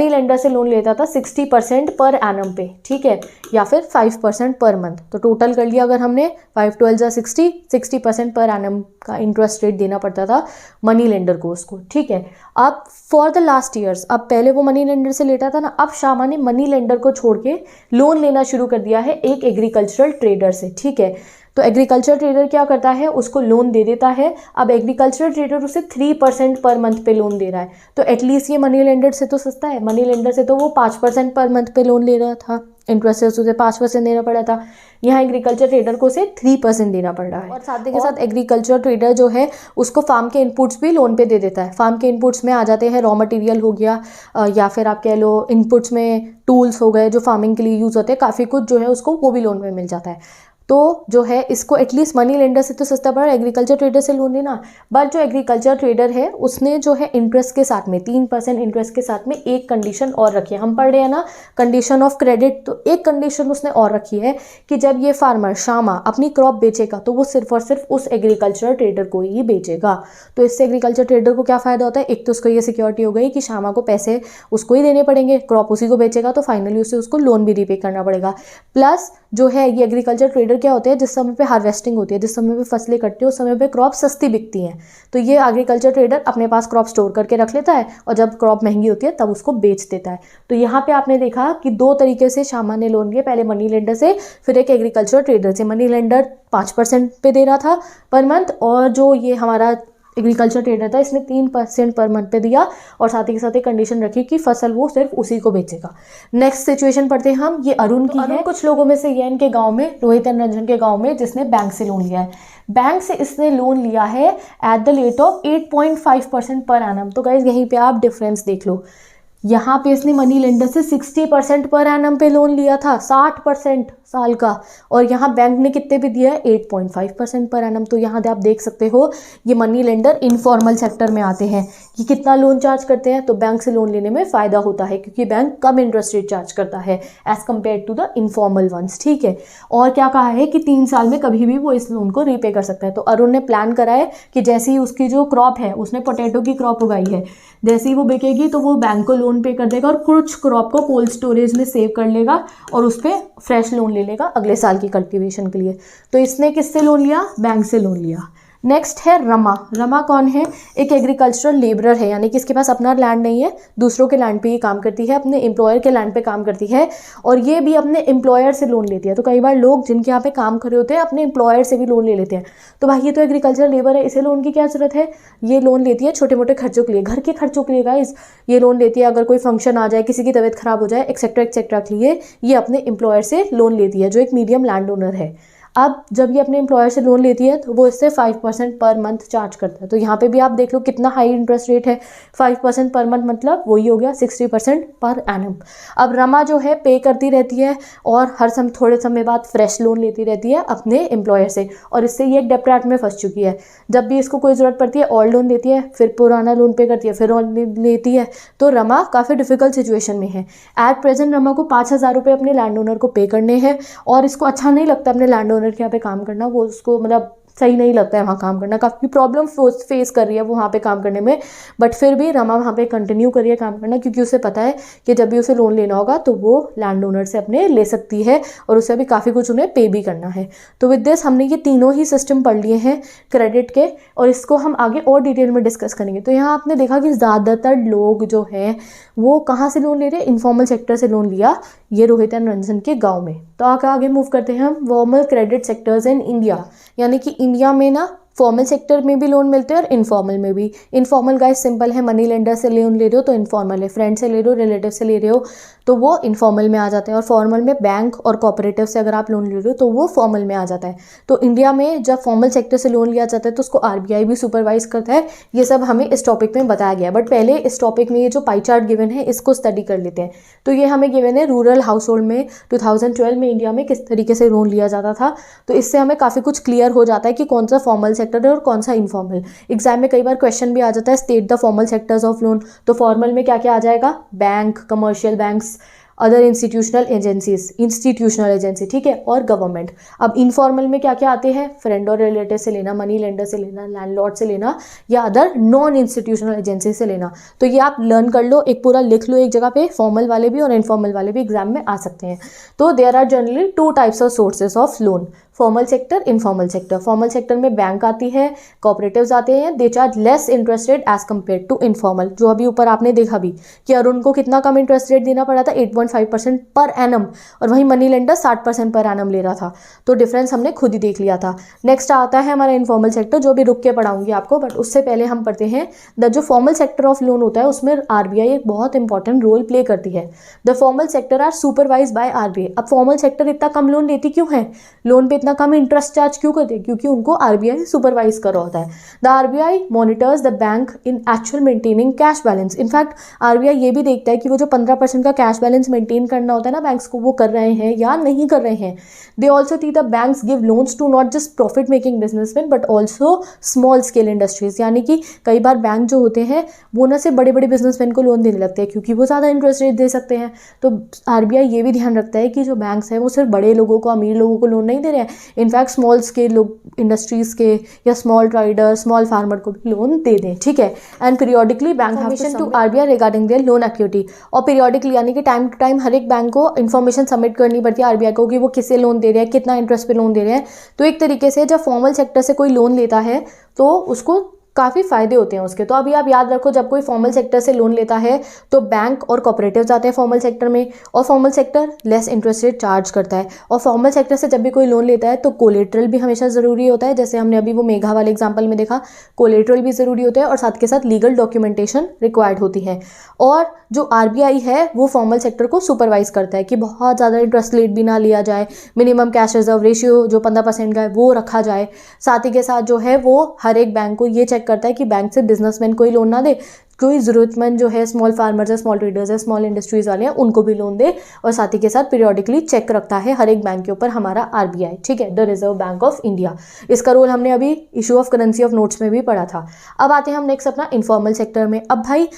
लेंडर से लोन लेता था 60% पर एनम पे, ठीक है, या फिर 5% पर मंथ। तो टोटल कर लिया अगर हमने 5 12 जा 60% पर एनम का इंटरेस्ट रेट देना पड़ता था मनी लेंडर को उसको, ठीक है। अब फॉर द लास्ट ईयर्स, अब पहले वो मनी लेंडर से लेता था ना, अब श्यामा ने मनी लेंडर को छोड़ के लोन लेना शुरू कर दिया है एक एग्रीकल्चरल ट्रेडर से, ठीक है। तो एग्रीकल्चर ट्रेडर क्या करता है, उसको लोन दे देता है। अब एग्रीकल्चर ट्रेडर उसे 3% पर मंथ पे लोन दे रहा है, तो एटलीस्ट ये मनी लेंडर से तो सस्ता है। मनी लेंडर से तो वो 5% पर मंथ पे लोन ले रहा था, इंटरेस्ट से उसे 5% देना पड़ा था। यहाँ एग्रीकल्चर ट्रेडर को उसे 3% देना पड़ रहा है। और साथ के साथ एग्रीकल्चर ट्रेडर जो है उसको फार्म के इनपुट्स भी लोन पे दे देता है। फार्म के इनपुट्स में आ जाते हैं रॉ मटेरियल हो गया, या फिर आप कह लो इनपुट्स में टूल्स हो गए जो फार्मिंग के लिए यूज़ होते हैं, काफ़ी कुछ जो है उसको वो भी लोन में मिल जाता है। तो जो है इसको एटलीस्ट मनी लेंडर से तो सस्ता पड़ा, एग्रीकल्चर ट्रेडर से लोन लेना। बट जो एग्रीकल्चर ट्रेडर है उसने जो है इंटरेस्ट के साथ में 3% इंटरेस्ट के साथ में एक कंडीशन और रखी है। हम पढ़ रहे हैं ना कंडीशन ऑफ क्रेडिट, तो एक कंडीशन उसने और रखी है कि जब ये फार्मर श्यामा अपनी क्रॉप बेचेगा तो वो सिर्फ और सिर्फ उस एग्रीकल्चर ट्रेडर को ही बेचेगा। तो इससे एग्रीकल्चर ट्रेडर को क्या फ़ायदा होता है, एक तो उसको ये सिक्योरिटी हो गई कि श्यामा को पैसे उसको ही देने पड़ेंगे, क्रॉप उसी को बेचेगा तो फाइनली उसे उसको लोन भी रीपे करना पड़ेगा। प्लस जो है ये एग्रीकल्चर ट्रेडर ट्रेडर क्या होते हैं, जिस समय पे हार्वेस्टिंग होती है, जिस समय पे फसलें कटती है, उस समय पे क्रॉप सस्ती बिकती हैं, तो ये एग्रीकल्चर ट्रेडर अपने पास क्रॉप स्टोर करके रख लेता है और जब क्रॉप महंगी होती है तब उसको बेच देता है। तो यहाँ पे आपने देखा कि दो तरीके से श्यामा ने लोन लिया, पहले मनी लेंडर से, फिर एक एग्रीकल्चर ट्रेडर से। मनी लेंडर 5% पे दे रहा था पर मंथ, और जो ये हमारा एग्रीकल्चर ट्रेडर था इसने 3% पर मंथ पे दिया, और साथ ही साथ एक कंडीशन रखी कि फसल वो सिर्फ उसी को बेचेगा। नेक्स्ट सिचुएशन पढ़ते हैं हम, ये अरुण की है। कुछ लोगों में से ये इनके गांव में, रोहित एंड रंजन के गांव में, जिसने बैंक से लोन लिया है। बैंक से इसने लोन लिया है at the rate of 8.5% per annum. तो गाइज यहीं पे आप डिफरेंस देख लो, यहाँ पे इसने मनी लेंडर से 60% पर एनम पे लोन लिया था, 60% साल का, और यहाँ बैंक ने कितने पे दिया है, 8.5% पर एनम। तो यहाँ पे आप देख सकते हो ये मनी लेंडर इनफॉर्मल सेक्टर में आते हैं कि कितना लोन चार्ज करते हैं। तो बैंक से लोन लेने में फ़ायदा होता है क्योंकि बैंक कम इंटरेस्ट रेट चार्ज करता है as compare to the informal ones, ठीक है। और क्या कहा है कि 3 साल में कभी भी वो इस लोन को रीपे कर सकता है। तो अरुण ने प्लान करा है कि जैसे ही उसकी जो क्रॉप है, उसने पोटैटो की क्रॉप उगाई है, जैसे ही वो बिकेगी तो वो बैंक को लोन पे कर देगा और कुछ क्रॉप को कोल्ड स्टोरेज में सेव कर लेगा और उस पर फ्रेश लोन ले लेगा अगले साल की कल्टीवेशन के लिए। तो इसने किससे लोन लिया, बैंक से लोन लिया। नेक्स्ट है रमा। रमा कौन है, एक एग्रीकल्चरल लेबरर है, यानी कि इसके पास अपना लैंड नहीं है, दूसरों के लैंड पे ही काम करती है, अपने एम्प्लॉयर के लैंड पे काम करती है, और ये भी अपने एम्प्लॉयर से लोन लेती है। तो कई बार लोग जिनके यहाँ पे काम कर रहे होते हैं अपने एम्प्लॉयर से भी लोन ले लेते हैं। तो भाई ये तो एग्रीकल्चर लेबर है, इसे लोन की क्या जरूरत है, ये लोन लेती है छोटे मोटे खर्चों के लिए, घर के खर्चों के लिए गाइस ये लोन लेती है। अगर कोई फंक्शन आ जाए, किसी की तबीयत खराब हो जाए, एक्सेट्रा एक्सेट्रा के लिए ये अपने एम्प्लॉयर से लोन लेती है, जो एक मीडियम लैंड ओनर है। अब जब ये अपने एम्प्लॉयर से लोन लेती है तो वो इससे 5% पर मंथ चार्ज करता है। तो यहाँ पे भी आप देख लो कितना हाई इंटरेस्ट रेट है, 5% पर मंथ, मतलब वही हो गया 60% पर एनम। अब रमा जो है पे करती रहती है और हर समय थोड़े समय बाद फ्रेश लोन लेती रहती है अपने एम्प्लॉयर से, और इससे ये एक डेब्ट ट्रैप में फंस चुकी है। जब भी इसको कोई ज़रूरत पड़ती है और लोन लेती है, फिर पुराना लोन पे करती है, फिर और लेती है। तो रमा काफ़ी डिफिकल्ट सिचुएशन में है। एट प्रेजेंट रमा को 5,000 रुपये अपने लैंड ओनर को पे करने हैं, और इसको अच्छा नहीं लगता अपने लैंड ओनर के यहाँ पे काम करना, वो उसको मतलब सही नहीं लगता है वहाँ काम करना, काफ़ी प्रॉब्लम फेस कर रही है वो वहाँ पे काम करने में। बट फिर भी रमा वहाँ पे कंटिन्यू कर रही है काम करना, क्योंकि उसे पता है कि जब भी उसे लोन लेना होगा तो वो लैंड ओनर से अपने ले सकती है, और उसे अभी काफ़ी कुछ उन्हें पे भी करना है। तो विद दिस हमने ये तीनों ही सिस्टम पढ़ लिए हैं क्रेडिट के, और इसको हम आगे और डिटेल में डिस्कस करेंगे। तो यहाँ आपने देखा कि ज़्यादातर लोग जो हैं वो कहाँ से लोन ले रहे हैं, इनफॉर्मल सेक्टर से लोन लिया, ये रोहित एंड रंजन के गाँव में। तो आगे मूव करते हैं हम, formal credit sectors in India, यानी कि इंडिया में ना फॉर्मल सेक्टर में भी लोन मिलते हैं और इनफॉर्मल में भी। इनफॉर्मल गाइस सिंपल है, मनी लेंडर से लोन ले रहे हो तो इनफॉर्मल है, फ्रेंड से ले रहे हो, रिलेटिव से ले रहे हो तो वो इनफॉर्मल में आ जाते हैं, और फॉर्मल में बैंक और कोऑपरेटिव से अगर आप लोन ले रहे हो तो वो फॉर्मल में आ जाता है। तो इंडिया में जब फॉर्मल सेक्टर से लोन लिया जाता है तो उसको आरबीआई भी सुपरवाइज करता है। ये सब हमें इस टॉपिक में बताया गया, बट पहले इस टॉपिक में ये जो पाई चार्ट गिवन है इसको स्टडी कर लेते हैं। तो ये हमें गिवन है रूरल हाउस होल्ड में 2012 में इंडिया में किस तरीके से लोन लिया जाता था। तो इससे हमें काफ़ी कुछ क्लियर हो जाता है कि कौन सा फॉर्मल सेक्टर है और कौन सा इनफॉर्मल। एग्जाम में कई बार क्वेश्चन भी आ जाता है, state the formal sectors of loan. तो फॉर्मल में क्या क्या आ जाएगा, bank, commercial banks, other institutional agency, ठीक है, और गवर्नमेंट। अब इनफॉर्मल में क्या क्या आते हैं, फ्रेंड और रिलेटिव से लेना, मनी लेंडर से लेना, लैंडलॉर्ड से लेना, या अदर नॉन इंस्टीट्यूशनल एजेंसी से लेना। तो ये आप लर्न कर लो, एक पूरा लिख लो एक जगह पे, फॉर्मल वाले भी और इनफॉर्मल वाले भी एग्जाम में आ सकते हैं। तो there are generally 2 types of sources of loan, formal sector, informal sector. Formal sector में बैंक आती है, कोऑपरेटिव्स आते हैं, they charge less interest rate as compare to informal. जो अभी ऊपर आपने देखा भी कि अरुण को कितना कम इंटरेस्ट रेट देना पड़ा था, 8.5% पर एनम, और वहीं मनी लेंडर 60% पर एनम ले रहा था। तो डिफरेंस हमने खुद ही देख लिया था। नेक्स्ट आता है हमारा इनफॉर्मल सेक्टर, जो भी रुक के पढ़ाऊंगी आपको, बट उससे पहले हम पढ़ते हैं जो फॉर्मल सेक्टर ऑफ लोन होता है उसमें आरबीआई एक बहुत इंपॉर्टेंट रोल प्ले करती है। The formal sector are supervise by RBI. अब फॉर्मल सेक्टर इतना कम लोन लेती क्यों है, लोन पे इतना कम इंटरेस्ट चार्ज क्यों करते हैं, क्योंकि उनको आरबीआई सुपरवाइज कर रहा होता है। The RBI monitors the bank in actual maintaining cash balance. In fact RBI ये भी देखता है कि वो जो 15% का कैश बैलेंस मेंटेन करना होता है ना बैंक्स को, वो कर रहे हैं या नहीं कर रहे हैं। दे ऑल्सो टी the banks give loans to not just profit making businessman but also small scale industries. यानी कि कई बार बैंक जो होते हैं वो ना से बड़े बड़े बिजनेसमैन को लोन देने लगते हैं क्योंकि वो ज़्यादा इंटरेस्ट रेट दे सकते हैं। तो आरबीआई ये भी ध्यान रखता है कि जो बैंक्स हैं वो सिर्फ बड़े लोगों को, अमीर लोगों को लोन नहीं दे रहे हैं, इनफैक्ट स्मॉल स्केल लोग इंडस्ट्रीज़ के या स्मॉल ट्रेडर, स्मॉल फार्मर को भी लोन दे दें, ठीक है। And periodically bank information to RBI regarding their loan activity, और पीरियोडिकली यानी कि टाइम टू टाइम हर एक बैंक को इन्फॉर्मेशन सबमिट करनी पड़ती है RBI को कि वो किससे लोन दे रहे हैं, कितना इंटरेस्ट पे लोन दे रहे हैं। तो एक तरीके से जब फॉर्मल सेक्टर से कोई लोन लेता है तो उसको काफ़ी फ़ायदे होते हैं उसके। तो अभी आप याद रखो, जब कोई फॉर्मल सेक्टर से लोन लेता है तो बैंक और कोऑपरेटिव्स आते हैं फॉर्मल सेक्टर में, और formal sector less interest rate charge करता है। और फॉर्मल सेक्टर से जब भी कोई लोन लेता है तो कोलेट्रल भी हमेशा ज़रूरी होता है, जैसे हमने अभी वो मेघा वाले एग्जाम्पल में देखा, कोलेट्रल भी ज़रूरी होता है और साथ के साथ लीगल डॉक्यूमेंटेशन रिक्वायर्ड होती है। और जो RBI है वो फॉर्मल सेक्टर को सुपरवाइज करता है कि बहुत ज़्यादा इंटरेस्ट रेट भी ना लिया जाए, मिनिमम कैश रिजर्व रेशियो जो 15% का है वो रखा जाए। साथ ही के साथ जो है वो हर एक बैंक को ये चेक करता है कि बैंक से बिजनेसमैन कोई लोन ना दे, कोई ज़रूरतमंद जो है स्मॉल फार्मर्स है, स्मॉल ट्रेडर्स है, स्मॉल इंडस्ट्रीज़ वाले हैं, उनको भी लोन दे। और साथ ही के साथ पीरियोडिकली चेक रखता है हर एक बैंक के ऊपर हमारा RBI, ठीक है, the reserve bank of India. इसका रोल हमने अभी issue of currency of notes में भी पढ़ा था। अब आते हैं हम नेक्स्ट अपना इनफॉर्मल सेक्टर में। अब भाई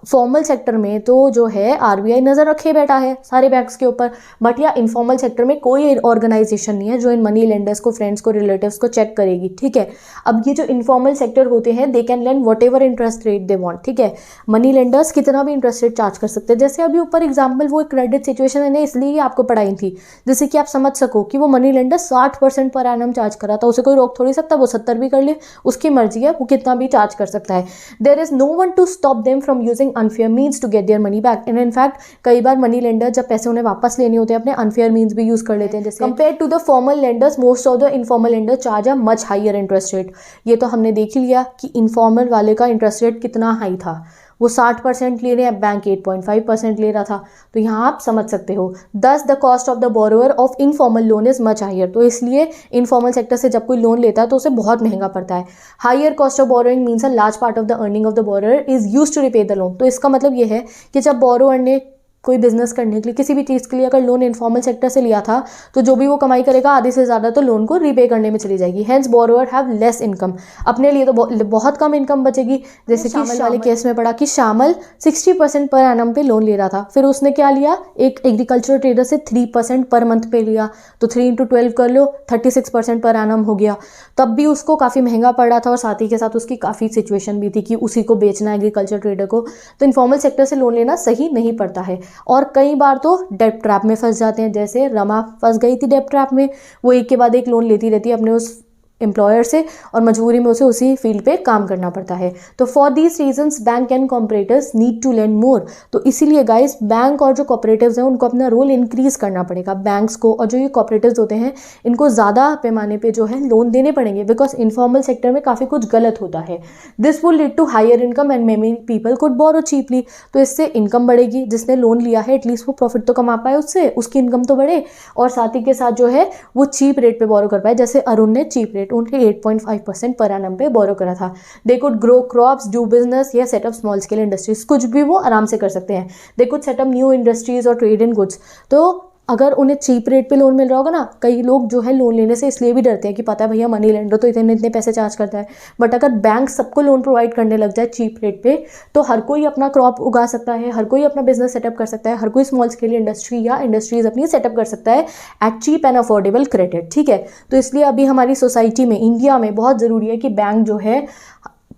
फॉर्मल सेक्टर में तो जो है RBI नज़र रखे बैठा है सारे बैंक्स के ऊपर, बट या इनफॉर्मल सेक्टर में कोई ऑर्गेनाइजेशन नहीं है जो इन मनी लेंडर्स को, फ्रेंड्स को, रिलेटिव्स को चेक करेगी, ठीक है। अब ये जो इनफॉर्मल सेक्टर होते हैं they can lend whatever interest rate they want, ठीक है। मनी लेंडर्स कितना भी इंटरेस्ट रेट चार्ज कर सकते हैं। जैसे अभी ऊपर एग्जाम्पल वो क्रेडिट सिचुएशन मैंने इसलिए आपको पढ़ाई थी जिससे कि आप समझ सको कि वो money lender 60% per annum charge करा था, उसे कोई रोक थोड़ी सकता, वो 70 भी कर ले, उसकी मर्जी है, वो कितना भी चार्ज कर सकता है। There is no one to stop them from using unfair means to get their money back. And in fact कई बार मनी लेंडर जब पैसे उन्हें वापस लेने होते हैं अपने अनफेयर मीन्स भी यूज कर लेते हैं। जैसे compare to the formal lenders most of the informal lender charge a much higher interest rate. ये तो हमने देख ही लिया कि इनफॉर्मल वाले का इंटरेस्ट रेट कितना हाई था, वो 60% ले रहे हैं, बैंक 8.5% ले रहा था। तो यहाँ आप समझ सकते हो, thus the cost of the borrower of informal loan is much higher. तो इसलिए इनफॉर्मल सेक्टर से जब कोई लोन लेता है तो उसे बहुत महंगा पड़ता है। Higher cost of borrowing means a large part of the earning of the borrower is used to repay the loan. तो इसका मतलब ये है कि जब बोरोअर ने कोई बिजनेस करने के लिए, किसी भी चीज़ के लिए अगर लोन इनफॉर्मल सेक्टर से लिया था तो जो भी वो कमाई करेगा आधे से ज़्यादा तो लोन को रीपे करने में चली जाएगी। Hence borrower have less income, अपने लिए तो बहुत कम इनकम बचेगी। जैसे कि शामिल वाले केस में पढ़ा कि शामिल 60% पर एनम पे लोन ले रहा था, फिर उसने क्या लिया, एक एग्रीकल्चर ट्रेडर से 3% पर मंथ पे लिया, तो 3 × 12 कर लो, 36% पर एनम हो गया। तब भी उसको काफ़ी महंगा पड़ रहा था और साथ ही के साथ उसकी काफ़ी सिचुएशन भी थी कि उसी को बेचना है एग्रीकल्चर ट्रेडर को। तो इनफॉर्मल सेक्टर से लोन लेना सही नहीं पड़ता है। और कई बार तो डेब्ट ट्रैप में फंस जाते हैं, जैसे रमा फंस गई थी डेब्ट ट्रैप में। वो एक के बाद एक लोन लेती रहती है अपने उस एम्प्लॉयर से और मजबूरी में उसे उसी फील्ड पे काम करना पड़ता है। तो for these reasons bank and cooperatives need to lend more. तो इसीलिए गाइस बैंक और जो कॉपरेटिव्स हैं उनको अपना रोल इंक्रीज करना पड़ेगा। बैंक्स को और जो ये कॉपरेटिव्स होते हैं इनको ज़्यादा पैमाने पे जो है लोन देने पड़ेंगे, बिकॉज इनफॉर्मल सेक्टर में काफ़ी कुछ गलत होता है। This will lead to higher income and many people could borrow cheaply. तो इससे इनकम बढ़ेगी, जिसने लोन लिया है एटलीस्ट वो प्रॉफिट तो कमा पाए, उससे उसकी इनकम तो बढ़े और साथ ही के साथ जो है वो चीप रेट पे बोरो कर पाए। जैसे अरुण ने चीप रेट उनके 8.5% पर एनम पे बोरो करा था। They could grow crops, do business या सेटअप स्मॉल स्केल इंडस्ट्रीज, कुछ भी वो आराम से कर सकते हैं। They could setup new industries और ट्रेड इन गुड्स। तो अगर उन्हें चीप रेट पे लोन मिल रहा होगा ना, कई लोग जो है लोन लेने से इसलिए भी डरते हैं कि पता है भैया मनी लेंडर तो इतने इतने पैसे चार्ज करता है। बट अगर बैंक सबको लोन प्रोवाइड करने लग जाए चीप रेट पे तो हर कोई अपना क्रॉप उगा सकता है, हर कोई अपना बिजनेस सेटअप कर सकता है, हर कोई स्मॉल स्केल इंडस्ट्री या इंडस्ट्रीज अपनी सेटअप कर सकता है at cheap and affordable credit, ठीक है। तो इसलिए अभी हमारी सोसाइटी में, इंडिया में बहुत ज़रूरी है कि बैंक जो है,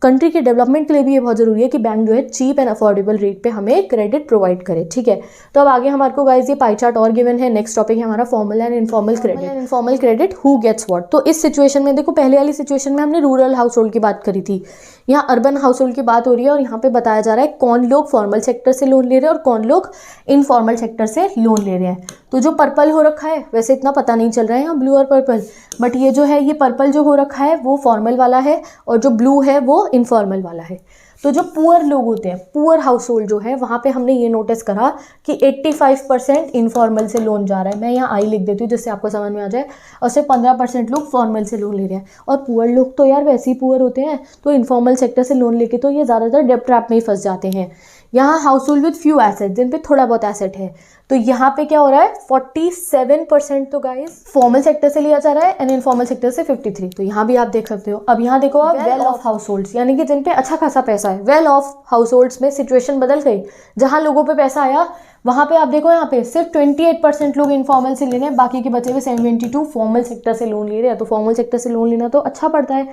कंट्री के डेवलपमेंट के लिए भी ये बहुत ज़रूरी है कि बैंक जो है चीप एंड अफोर्डेबल रेट पे हमें क्रेडिट प्रोवाइड करे, ठीक है। तो अब आगे हमारे को गाइस ये पाई चार्ट और गिवन है। नेक्स्ट टॉपिक है हमारा formal and informal credit. Informal credit who gets what. तो इस सिचुएशन में देखो, पहले वाली सिचुएशन में हमने रूरल हाउस होल्ड की बात करी थी, यहाँ अर्बन हाउस होल्ड की बात हो रही है और यहाँ पे बताया जा रहा है कौन लोग फॉर्मल सेक्टर से लोन ले रहे हैं और कौन लोग इनफॉर्मल सेक्टर से लोन ले रहे हैं। तो जो पर्पल हो रखा है, वैसे इतना पता नहीं चल रहा है यहाँ ब्लू और पर्पल, बट ये जो है ये पर्पल जो हो रखा है वो फॉर्मल वाला है और जो ब्लू है वो इनफॉर्मल वाला है। तो जो पुअर लोग होते हैं, पुअर हाउस होल्ड जो है, वहाँ पे हमने ये नोटिस करा कि 85% इनफॉर्मल से लोन जा रहा है। मैं यहाँ आई लिख देती हूँ जिससे आपको समझ में आ जाए। और सिर्फ 15% लोग फॉर्मल से लोन ले रहे हैं। और पुअर लोग तो यार वैसे ही पुअर होते हैं, तो इनफॉर्मल सेक्टर से लोन लेके तो ये ज़्यादातर डेब्ट ट्रैप में ही फंस जाते हैं। यहाँ household with few asset, जिन पे थोड़ा बहुत एसेट है, तो यहाँ पे क्या हो रहा है 47% तो गाइस फॉर्मल सेक्टर से लिया जा रहा है एंड इनफॉर्मल सेक्टर से 53। तो यहाँ भी आप देख सकते हो। अब यहाँ देखो आप वेल ऑफ हाउस होल्ड्स, यानी कि जिन पे अच्छा खासा पैसा है। वेल ऑफ हाउस होल्ड्स में सिचुएशन बदल गई, जहाँ लोगों पे पैसा आया वहाँ पे आप देखो, यहाँ पे सिर्फ 28% लोग इनफॉर्मल से ले रहे हैं, बाकी के बचे हुए 72 फॉर्मल सेक्टर से लोन ले रहे हैं। तो फॉर्मल सेक्टर से लोन लेना तो अच्छा पड़ता है।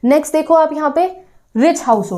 नेक्स्ट देखो आप यहाँ पे रिच हाउस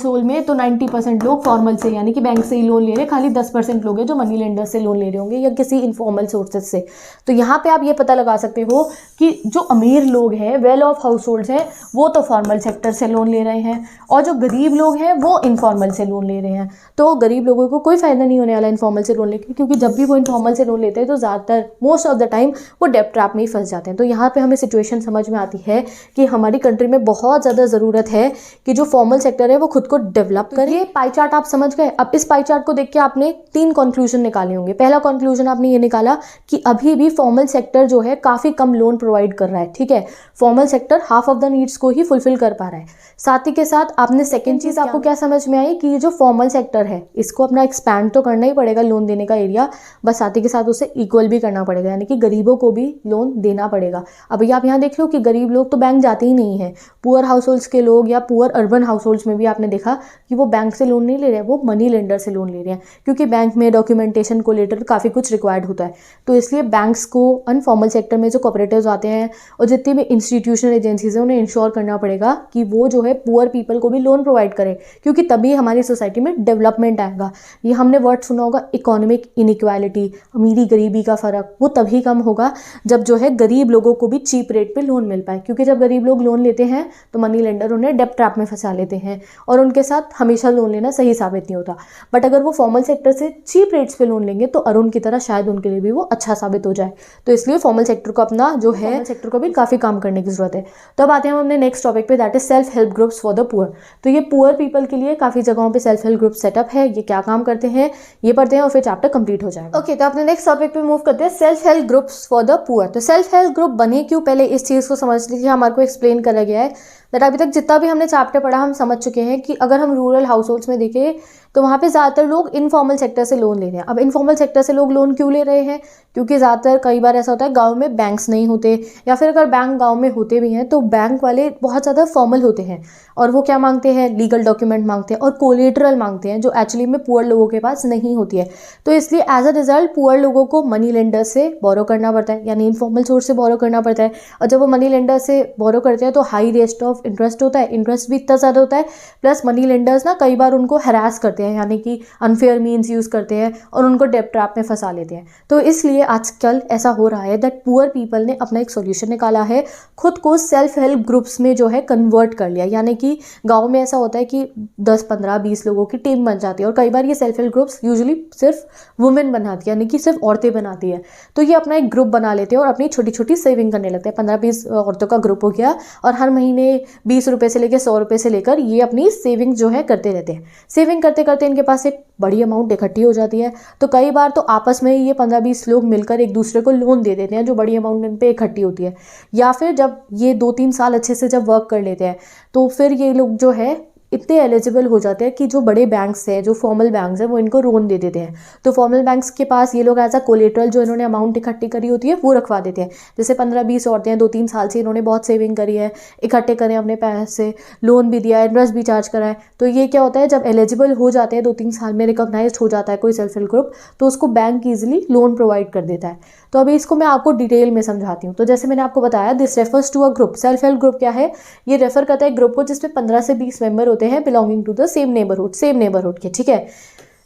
होल्ड में तो 90% लोग फॉर्मल से यानी कि बैंक से ही लोन ले रहे हैं, खाली 10% लोग हैं जो मनी लेंडर से लोन ले रहे होंगे या किसी इनफॉर्मल सोर्सेज से। तो यहाँ पे आप ये पता लगा सकते हो कि जो अमीर लोग हैं, वेल ऑफ हाउस होल्ड्स हैं, वो तो फॉर्मल सेक्टर से लोन ले रहे हैं, और जो गरीब लोग हैं वो इनफॉर्मल से लोन ले रहे हैं। तो गरीब लोगों को कोई फ़ायदा नहीं होने वाला इनफॉर्मल से लोन लेकर, क्योंकि जब भी वो इनफॉर्मल से लोन लेते हैं तो ज़्यादातर मोस्ट ऑफ द टाइम वो डेब्ट ट्रैप में ही फंस जाते हैं। तो यहाँ पे हमें सिचुएशन समझ में आती है कि हमारी कंट्री में बहुत ज़्यादा ज़रूरत है कि जो फॉर्मल सेक्टर है वो खुद को डेवलप करे। ये पाई चार्ट आप समझ गए। अब इस पाई चार्ट को देख के आपने 3 कंक्लूजन निकाले होंगे। पहला कंक्लूजन आपने ये निकाला कि अभी भी फॉर्मल सेक्टर जो है काफ़ी कम लोन प्रोवाइड कर रहा है, ठीक है। Formal sector half of the needs को ही फुलफिल कर पा रहा है। साथ ही के साथ आपने सेकेंड चीज़ आपको क्या समझ में आई कि ये जो फॉर्मल सेक्टर है इसको अपना एक्सपैंड तो करना ही पड़ेगा लोन देने का एरिया, बस साथ ही के साथ उसे इक्वल भी करना पड़ेगा, यानी कि गरीबों को भी लोन देना पड़ेगा। अभी आप यहाँ देख लो कि गरीब लोग तो बैंक जाते ही नहीं है। पुअर हाउस होल्ड्स के लोग या पुअर अर्बन हाउस होल्ड्स में भी आपने देखा कि वो बैंक से लोन नहीं ले रहे हैं, वो मनी लेंडर से लोन ले रहे हैं, क्योंकि बैंक में डॉक्यूमेंटेशन को लेटर काफ़ी कुछ रिक्वायर्ड होता है। तो इसलिए बैंक्स को अनफॉर्मल सेक्टर में जो कोऑपरेटिव्स आते हैं और जितनी भी इंस्टीट्यूशनल एजेंसीज हैं उन्हें इंश्योर करना पड़ेगा कि वो जो है पुअर पीपल को भी लोन प्रोवाइड करे, क्योंकि तभी हमारी सोसाइटी में डेवलपमेंट आएगा। ये हमने वर्ड सुना होगा, इकोनॉमिक इनइक्वालिटी, अमीरी गरीबी का फ़र्क, वो तभी कम होगा जब जो है गरीब लोगों को भी चीप रेट पे लोन मिल पाए, क्योंकि जब गरीब लोग लोन लेते हैं तो मनी लेंडर उन्हें डेब्ट ट्रैप में फंसा लेते हैं और उनके साथ हमेशा लोन लेना सही साबित नहीं होता। बट अगर वो फॉर्मल सेक्टर से चीप रेट्स पे लोन लेंगे तो अरुण की तरह शायद उनके लिए भी वो अच्छा साबित हो जाए। तो इसलिए फॉर्मल सेक्टर को अपना जो है सेक्टर को भी काफ़ी काम करने की जरूरत है। तो अब आते हैं हम अपने नेक्स्ट टॉपिक पे, that is self help groups for the poor. तो ये पुअर पीपल के लिए काफ़ी जगहों पे सेल्फ हेल्प ग्रुप सेटअप है। ये क्या काम करते हैं ये पढ़ते हैं और फिर चैप्टर कंप्लीट हो जाएगा। ओके, तो अपने नेक्स्ट टॉपिक पे मूव करते हैं, self help groups for the poor. तो सेल्फ हेल्प ग्रुप बने क्यों, पहले इस चीज़ को समझ लीजिए। हमारे को एक्सप्लेन करा गया है दैट अभी तक जितना भी हमने चैप्टर पढ़ा हम समझ चुके हैं कि अगर हम रूरल हाउस होल्ड्स में देखें तो वहाँ पे ज़्यादातर लोग इनफॉर्मल सेक्टर से लोन ले रहे हैं। अब इनफॉर्मल सेक्टर से लोग लोन क्यों ले रहे हैं, क्योंकि ज़्यादातर कई बार ऐसा होता है गांव में बैंक्स नहीं होते, या फिर अगर बैंक गांव में होते भी हैं तो बैंक वाले बहुत ज़्यादा फॉर्मल होते हैं और वो क्या मांगते हैं, लीगल डॉक्यूमेंट मांगते हैं और कोलेटरल मांगते हैं, जो एक्चुअली में पुअर लोगों के पास नहीं होती है। तो इसलिए एज अ रिजल्ट पुअर लोगों को मनी लेंडर से बोरो करना पड़ता है, यानी इनफॉर्मल सोर्स से बोरो करना पड़ता है। और जब वो मनी लेंडर से बोरो करते हैं तो हाई रेट ऑफ इंटरेस्ट होता है, इंटरेस्ट भी इतना ज़्यादा होता है, प्लस मनी लेंडर्स ना कई बार उनको हरास करते हैं, यानी कि अनफेयर मीन्स यूज़ करते हैं और उनको डेब्ट ट्रैप में फंसा लेते हैं। तो इसलिए आजकल ऐसा हो रहा है दैट पुअर पीपल ने अपना एक सॉल्यूशन निकाला है, खुद को सेल्फ हेल्प ग्रुप्स में जो है कन्वर्ट कर लिया। यानी कि गांव में ऐसा होता है कि 10, 15, 20 लोगों की टीम बन जाती है और कई बार ये सेल्फ हेल्प ग्रुप्स यूजुअली सिर्फ वुमेन बनाती है, यानी कि सिर्फ औरतें बनाती है। तो ये अपना एक ग्रुप बना लेते हैं और अपनी छोटी छोटी सेविंग करने लगते हैं। 15-20 औरतों का ग्रुप हो गया और हर महीने 20 रुपये से लेकर 100 रुपये से लेकर ये अपनी सेविंग जो है करते रहते हैं। सेविंग करते करते इनके पास एक बड़ी अमाउंट इकट्ठी हो जाती है। तो कई बार तो आपस में ये 15-20 लोग मिलकर एक दूसरे को लोन दे देते हैं जो बड़ी अमाउंट इन पे इकट्ठी होती है। या फिर जब ये 2-3 साल अच्छे से जब वर्क कर लेते हैं तो फिर ये लोग जो है इतने एलिजिबल हो जाते हैं कि जो बड़े बैंक्स हैं, जो फॉर्मल बैंक्स हैं, वो इनको लोन दे देते हैं। तो फॉर्मल बैंक्स के पास ये लोग एज अ कोलेटरल जो इन्होंने अमाउंट इकट्ठी करी होती है वो रखवा देते हैं। जैसे 15-20 औरतें हैं, 2-3 साल से इन्होंने बहुत सेविंग करी है, इकट्ठे करें अपने पैसे, लोन भी दिया है, इंटरेस्ट भी चार्ज करा है। तो ये क्या होता है, जब एलिजिबल हो जाते हैं 2-3 साल में रिकॉग्नाइज हो जाता है कोई सेल्फ हेल्प ग्रुप, तो उसको बैंक ईजिली लोन प्रोवाइड कर देता है। तो अभी इसको मैं आपको डिटेल में समझाती हूँ। तो जैसे मैंने आपको बताया, this refers to a group. Self help group क्या है, ये रेफर करता है ग्रुप को जिसमें 15 से 20 मेंबर होते हैं belonging to the same neighbourhood के, ठीक है।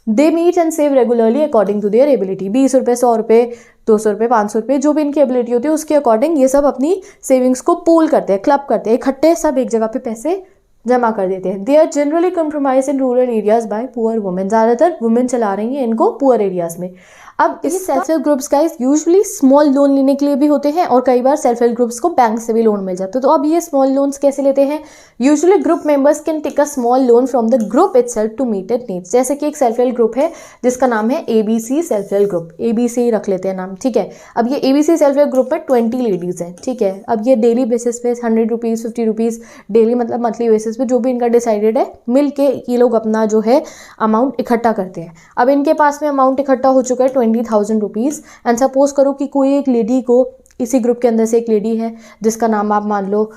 They meet and save regularly according to their ability. 20 रुपये, 100 रुपये, 200 रुपये, 500 रुपये, जो भी इनकी एबिलिटी होती है उसके अकॉर्डिंग ये सब अपनी सेविंग्स को पूल करते हैं, क्लब करते हैं, इकट्ठे सब एक जगह पे पैसे जमा कर देते हैं। They are generally compromise in rural areas by poor women. ज़्यादातर वुमेन चला रही हैं इनको पुअर एरियाज में। अब इस सेल्फ हेल्प ग्रुप्स का यूजुअली स्मॉल लोन लेने के लिए भी होते हैं और कई बार सेल्फ हेल्प ग्रुप्स को बैंक से भी लोन मिल जाता है। तो अब ये स्मॉल लोन्स कैसे लेते हैं, usually group members can take a small loan from the group itself to meet it needs. जैसे कि एक सेल्फ हेल्प ग्रुप है जिसका नाम है ABC self help group, ABC रख लेते हैं नाम, ठीक है। अब ये ABC सेल्फ हेल्प ग्रुप में 20 लेडीज़ हैं, ठीक है। अब ये डेली बेसिस पे 100 रुपीज़, 50 रुपीज़ डेली, मतलब मंथली बेसिस पे जो भी इनका डिसाइडेड है, मिल के ये लोग अपना जो है अमाउंट इकट्ठा करते हैं। अब इनके पास में अमाउंट इकट्ठा हो चुका है 20,000 रुपीज़। एंड सपोज करो कि कोई एक लेडी को, इसी ग्रुप के अंदर से एक लेडी है जिसका नाम आप मान लो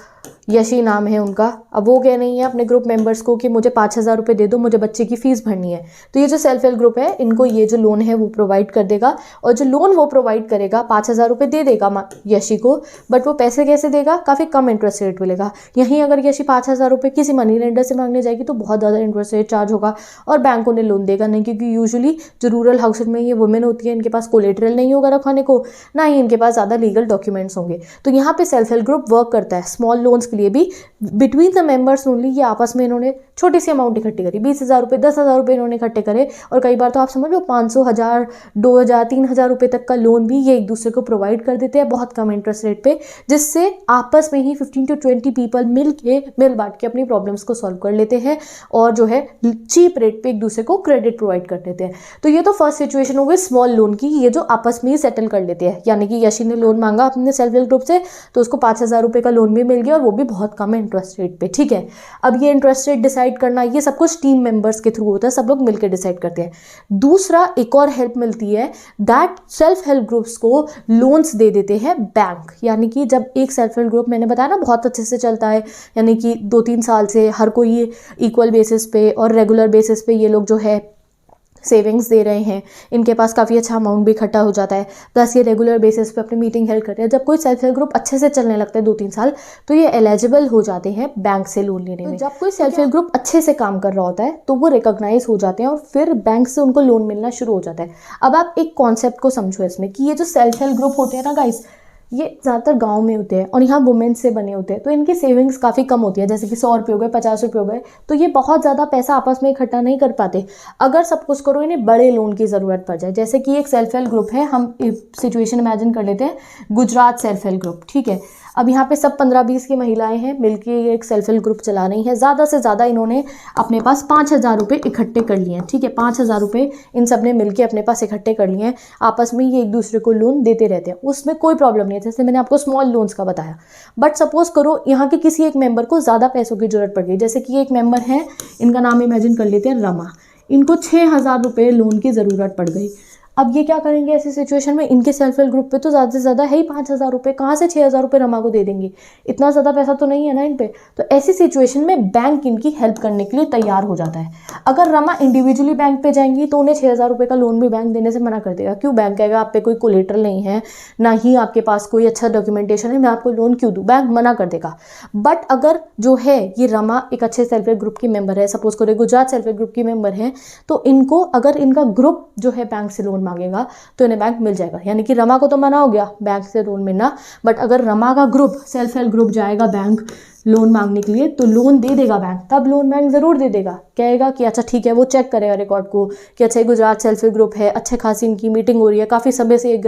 यशी नाम है उनका। अब वो कह रही है अपने ग्रुप मेंबर्स को कि मुझे 5,000 रुपये दे दो, मुझे बच्चे की फ़ीस भरनी है। तो ये जो सेल्फ हेल्प ग्रुप है इनको ये जो लोन है वो प्रोवाइड कर देगा, और जो लोन वो प्रोवाइड करेगा 5,000 रुपये दे देगा यशी को, बट वो पैसे कैसे देगा, काफ़ी कम इंटरेस्ट रेट मिलेगा। यहीं अगर यशी 5,000 रुपये किसी मनी लेंडर से मांगने जाएगी तो बहुत ज़्यादा इंटरेस्ट रेट चार्ज होगा और बैंक उन्हें लोन देगा नहीं, क्योंकि यूजुअली जो रूरल हाउसेज में ये वुमेन होती है इनके पास कोलेटरल नहीं होगा रखवाने को, ना ही इनके पास ज़्यादा लीगल डॉक्यूमेंट्स होंगे। तो यहाँ पे सेल्फ हेल्प ग्रुप वर्क करता है स्मॉल लोन्स के लिए भी, बिटवीन द मेंबर्स ओनली। ये आपस में इन्होंने छोटी सी अमाउंट इकट्ठी करी, 20,000 रुपये, 10,000 रुपये इन्होंने इकट्ठे करे, और कई बार तो आप समझ लो 500, 1,000, 2,000, 3,000 रुपये तक का लोन भी ये एक दूसरे को प्रोवाइड कर देते हैं बहुत कम इंटरेस्ट रेट पे, जिससे आपस में ही 15 to 20 पीपल मिल बांट के अपनी प्रॉब्लम्स को सॉल्व कर लेते हैं और जो है चीप रेट पे एक दूसरे को क्रेडिट प्रोवाइड कर देते हैं। तो ये तो फर्स्ट सिचुएशन हो गई स्मॉल लोन की, ये जो आपस में ही सेटल कर लेते हैं। यानी कि यशी ने लोन मांगा अपने सेल्फ हेल्प ग्रुप से तो उसको 5,000 रुपये का लोन भी मिल गया, और वो भी बहुत कम है इंटरेस्ट रेट पे, ठीक है। अब ये इंटरेस्ट रेट डिसाइड करना ये सब कुछ टीम मेंबर्स के थ्रू होता है, सब लोग मिलकर डिसाइड करते हैं। दूसरा एक और हेल्प मिलती है, दैट सेल्फ हेल्प ग्रुप्स को लोन्स दे देते हैं बैंक। यानी कि जब एक सेल्फ हेल्प ग्रुप, मैंने बताया ना बहुत अच्छे से चलता है, यानी कि 2-3 साल से हर कोई इक्वल बेसिस पे और रेगुलर बेसिस पे ये लोग जो है सेविंग्स दे रहे हैं, इनके पास काफ़ी अच्छा अमाउंट भी इकट्ठा हो जाता है, प्लस ये रेगुलर बेसिस पे अपनी मीटिंग हेल्ड करते हैं। जब कोई सेल्फ हेल्प ग्रुप अच्छे से चलने लगता है 2-3 साल, तो ये एलिजिबल हो जाते हैं बैंक से लोन लेने में। जब कोई सेल्फ हेल्प ग्रुप अच्छे से काम कर रहा होता है तो वो रिकॉग्नाइज हो जाते हैं और फिर बैंक से उनको लोन मिलना शुरू हो जाता है। अब आप एक कॉन्सेप्ट को समझो इसमें कि ये जो सेल्फ हेल्प ग्रुप होते हैं ना गाइस, ये ज़्यादातर गांव में होते हैं और यहाँ वुमेन्स से बने होते हैं, तो इनकी सेविंग्स काफ़ी कम होती है, जैसे कि 100 रुपये हो गए, 50 रुपये हो गए, तो ये बहुत ज़्यादा पैसा आपस में इकट्ठा नहीं कर पाते। अगर सब कुछ करो इन्हें बड़े लोन की ज़रूरत पड़ जाए, जैसे कि एक सेल्फ हेल्प ग्रुप है, हम सिचुएशन इमेजिन कर लेते हैं गुजरात सेल्फ हेल्प ग्रुप, ठीक है। अब यहाँ पे सब 15-20 की महिलाएं हैं, मिलके ये एक सेल्फ हेल्प ग्रुप चला रही हैं। ज़्यादा से ज़्यादा इन्होंने अपने पास 5,000 रुपये इकट्ठे कर लिए हैं, ठीक है। 5,000 रुपये इन सब ने मिलके अपने पास इकट्ठे कर लिए हैं, आपस में ये एक दूसरे को लोन देते रहते हैं, उसमें कोई प्रॉब्लम नहीं है, जैसे मैंने आपको स्मॉल लोन्स का बताया। बट सपोज करो यहाँ के किसी एक मेंबर को ज़्यादा पैसों की जरूरत पड़ गई, जैसे कि एक मेंबर है, इनका नाम इमेजिन कर लेते हैं रमा, इनको 6,000 रुपये लोन की ज़रूरत पड़ गई। अब ये क्या करेंगे ऐसी सिचुएशन में, इनके सेल्फ हेल्प ग्रुप पे तो ज़्यादा से ज़्यादा है ही 5,000 रुपये, कहाँ से 6,000 रुपये रमा को दे देंगे, इतना ज़्यादा पैसा तो नहीं है ना इन पे। तो ऐसी सिचुएशन में बैंक इनकी हेल्प करने के लिए तैयार हो जाता है। अगर रमा इंडिविजुअली बैंक पे जाएंगी तो उन्हें 6,000 रुपये का लोन भी बैंक देने से मना कर देगा। क्यों? बैंक कहेगा आप पे कोई कोलेटरल नहीं है, ना ही आपके पास कोई अच्छा डॉक्यूमेंटेशन है, मैं आपको लोन क्यों दूँ, बैंक मना कर देगा। बट अगर जो है ये रमा एक अच्छे सेल्फ हेल्प ग्रुप की मेंबर है, सपोज करो गुजरात सेल्फ हेल्प ग्रुप की मेंबर है, तो इनको अगर इनका ग्रुप जो है बैंक से लोन मांगेगा तो इन्हें बैंक मिल जाएगा। यानी कि रमा को तो मना हो गया बैंक से लोन मिलना, बट अगर रमा का ग्रुप सेल्फ हेल्प ग्रुप जाएगा बैंक लोन मांगने के लिए तो लोन दे देगा बैंक, तब लोन बैंक ज़रूर दे देगा। कहेगा कि अच्छा ठीक है, वो चेक करेगा रिकॉर्ड को कि अच्छा गुजरात सेल्फ हेल्प ग्रुप है, अच्छे खासी इनकी मीटिंग हो रही है, काफ़ी समय से एक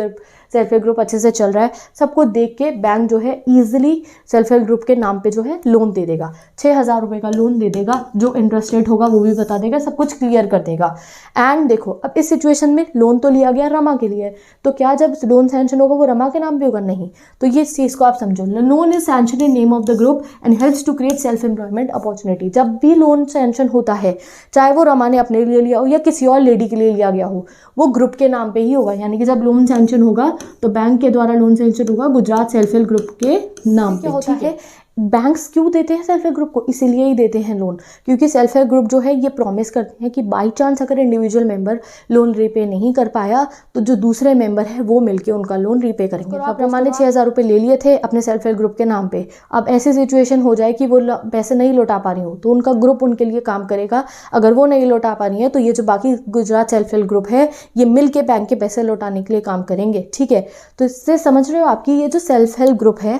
सेल्फ हेल्प ग्रुप अच्छे से चल रहा है, सबको देख के बैंक जो है ईजिली सेल्फ हेल्प ग्रुप के नाम पे जो है लोन दे देगा। 6,000 रुपये का लोन दे देगा, जो इंटरेस्ट रेट होगा वो भी बता देगा, सब कुछ क्लियर कर देगा। एंड देखो अब इस सिचुएशन में लोन तो लिया गया रमा के लिए, तो क्या जब लोन सैंक्शन होगा वो रमा के नाम पे होगा? नहीं। तो ये चीज़ को आप समझो, loan is sanction in name of the group and helps to create self employment opportunity. जब भी लोन सैंक्शन होता है, चाहे वो रमा ने अपने लिए लिया हो या किसी और लेडी के लिए लिया गया हो, वो ग्रुप के नाम पे ही होगा। यानी कि जब लोन सैंक्शन होगा तो बैंक के द्वारा लोन सैंक्शन होगा गुजरात सेल्फ हेल्प ग्रुप के नाम पे। होता है बैंक्स क्यों देते हैं सेल्फ हेल्प ग्रुप को? इसीलिए ही देते हैं लोन, क्योंकि सेल्फ हेल्प ग्रुप जो है ये प्रॉमिस करते हैं कि बाई चांस अगर इंडिविजुअल मेंबर लोन रीपे नहीं कर पाया तो जो दूसरे मेंबर है वो मिलके उनका लोन रीपे करेंगे। तो आप रमा ने 6,000 रुपये ले लिए थे अपने सेल्फ हेल्प ग्रुप के नाम पे, अब ऐसी सिचुएशन हो जाए कि वो पैसे नहीं लौटा पा रही हो तो उनका ग्रुप उनके लिए काम करेगा। अगर वो नहीं लौटा पा रही है तो ये जो बाकी गुजरात सेल्फ हेल्प ग्रुप है ये मिल के बैंक के पैसे लौटाने के लिए काम करेंगे, ठीक है। तो इससे समझ रहे हो आपकी ये जो सेल्फ हेल्प ग्रुप है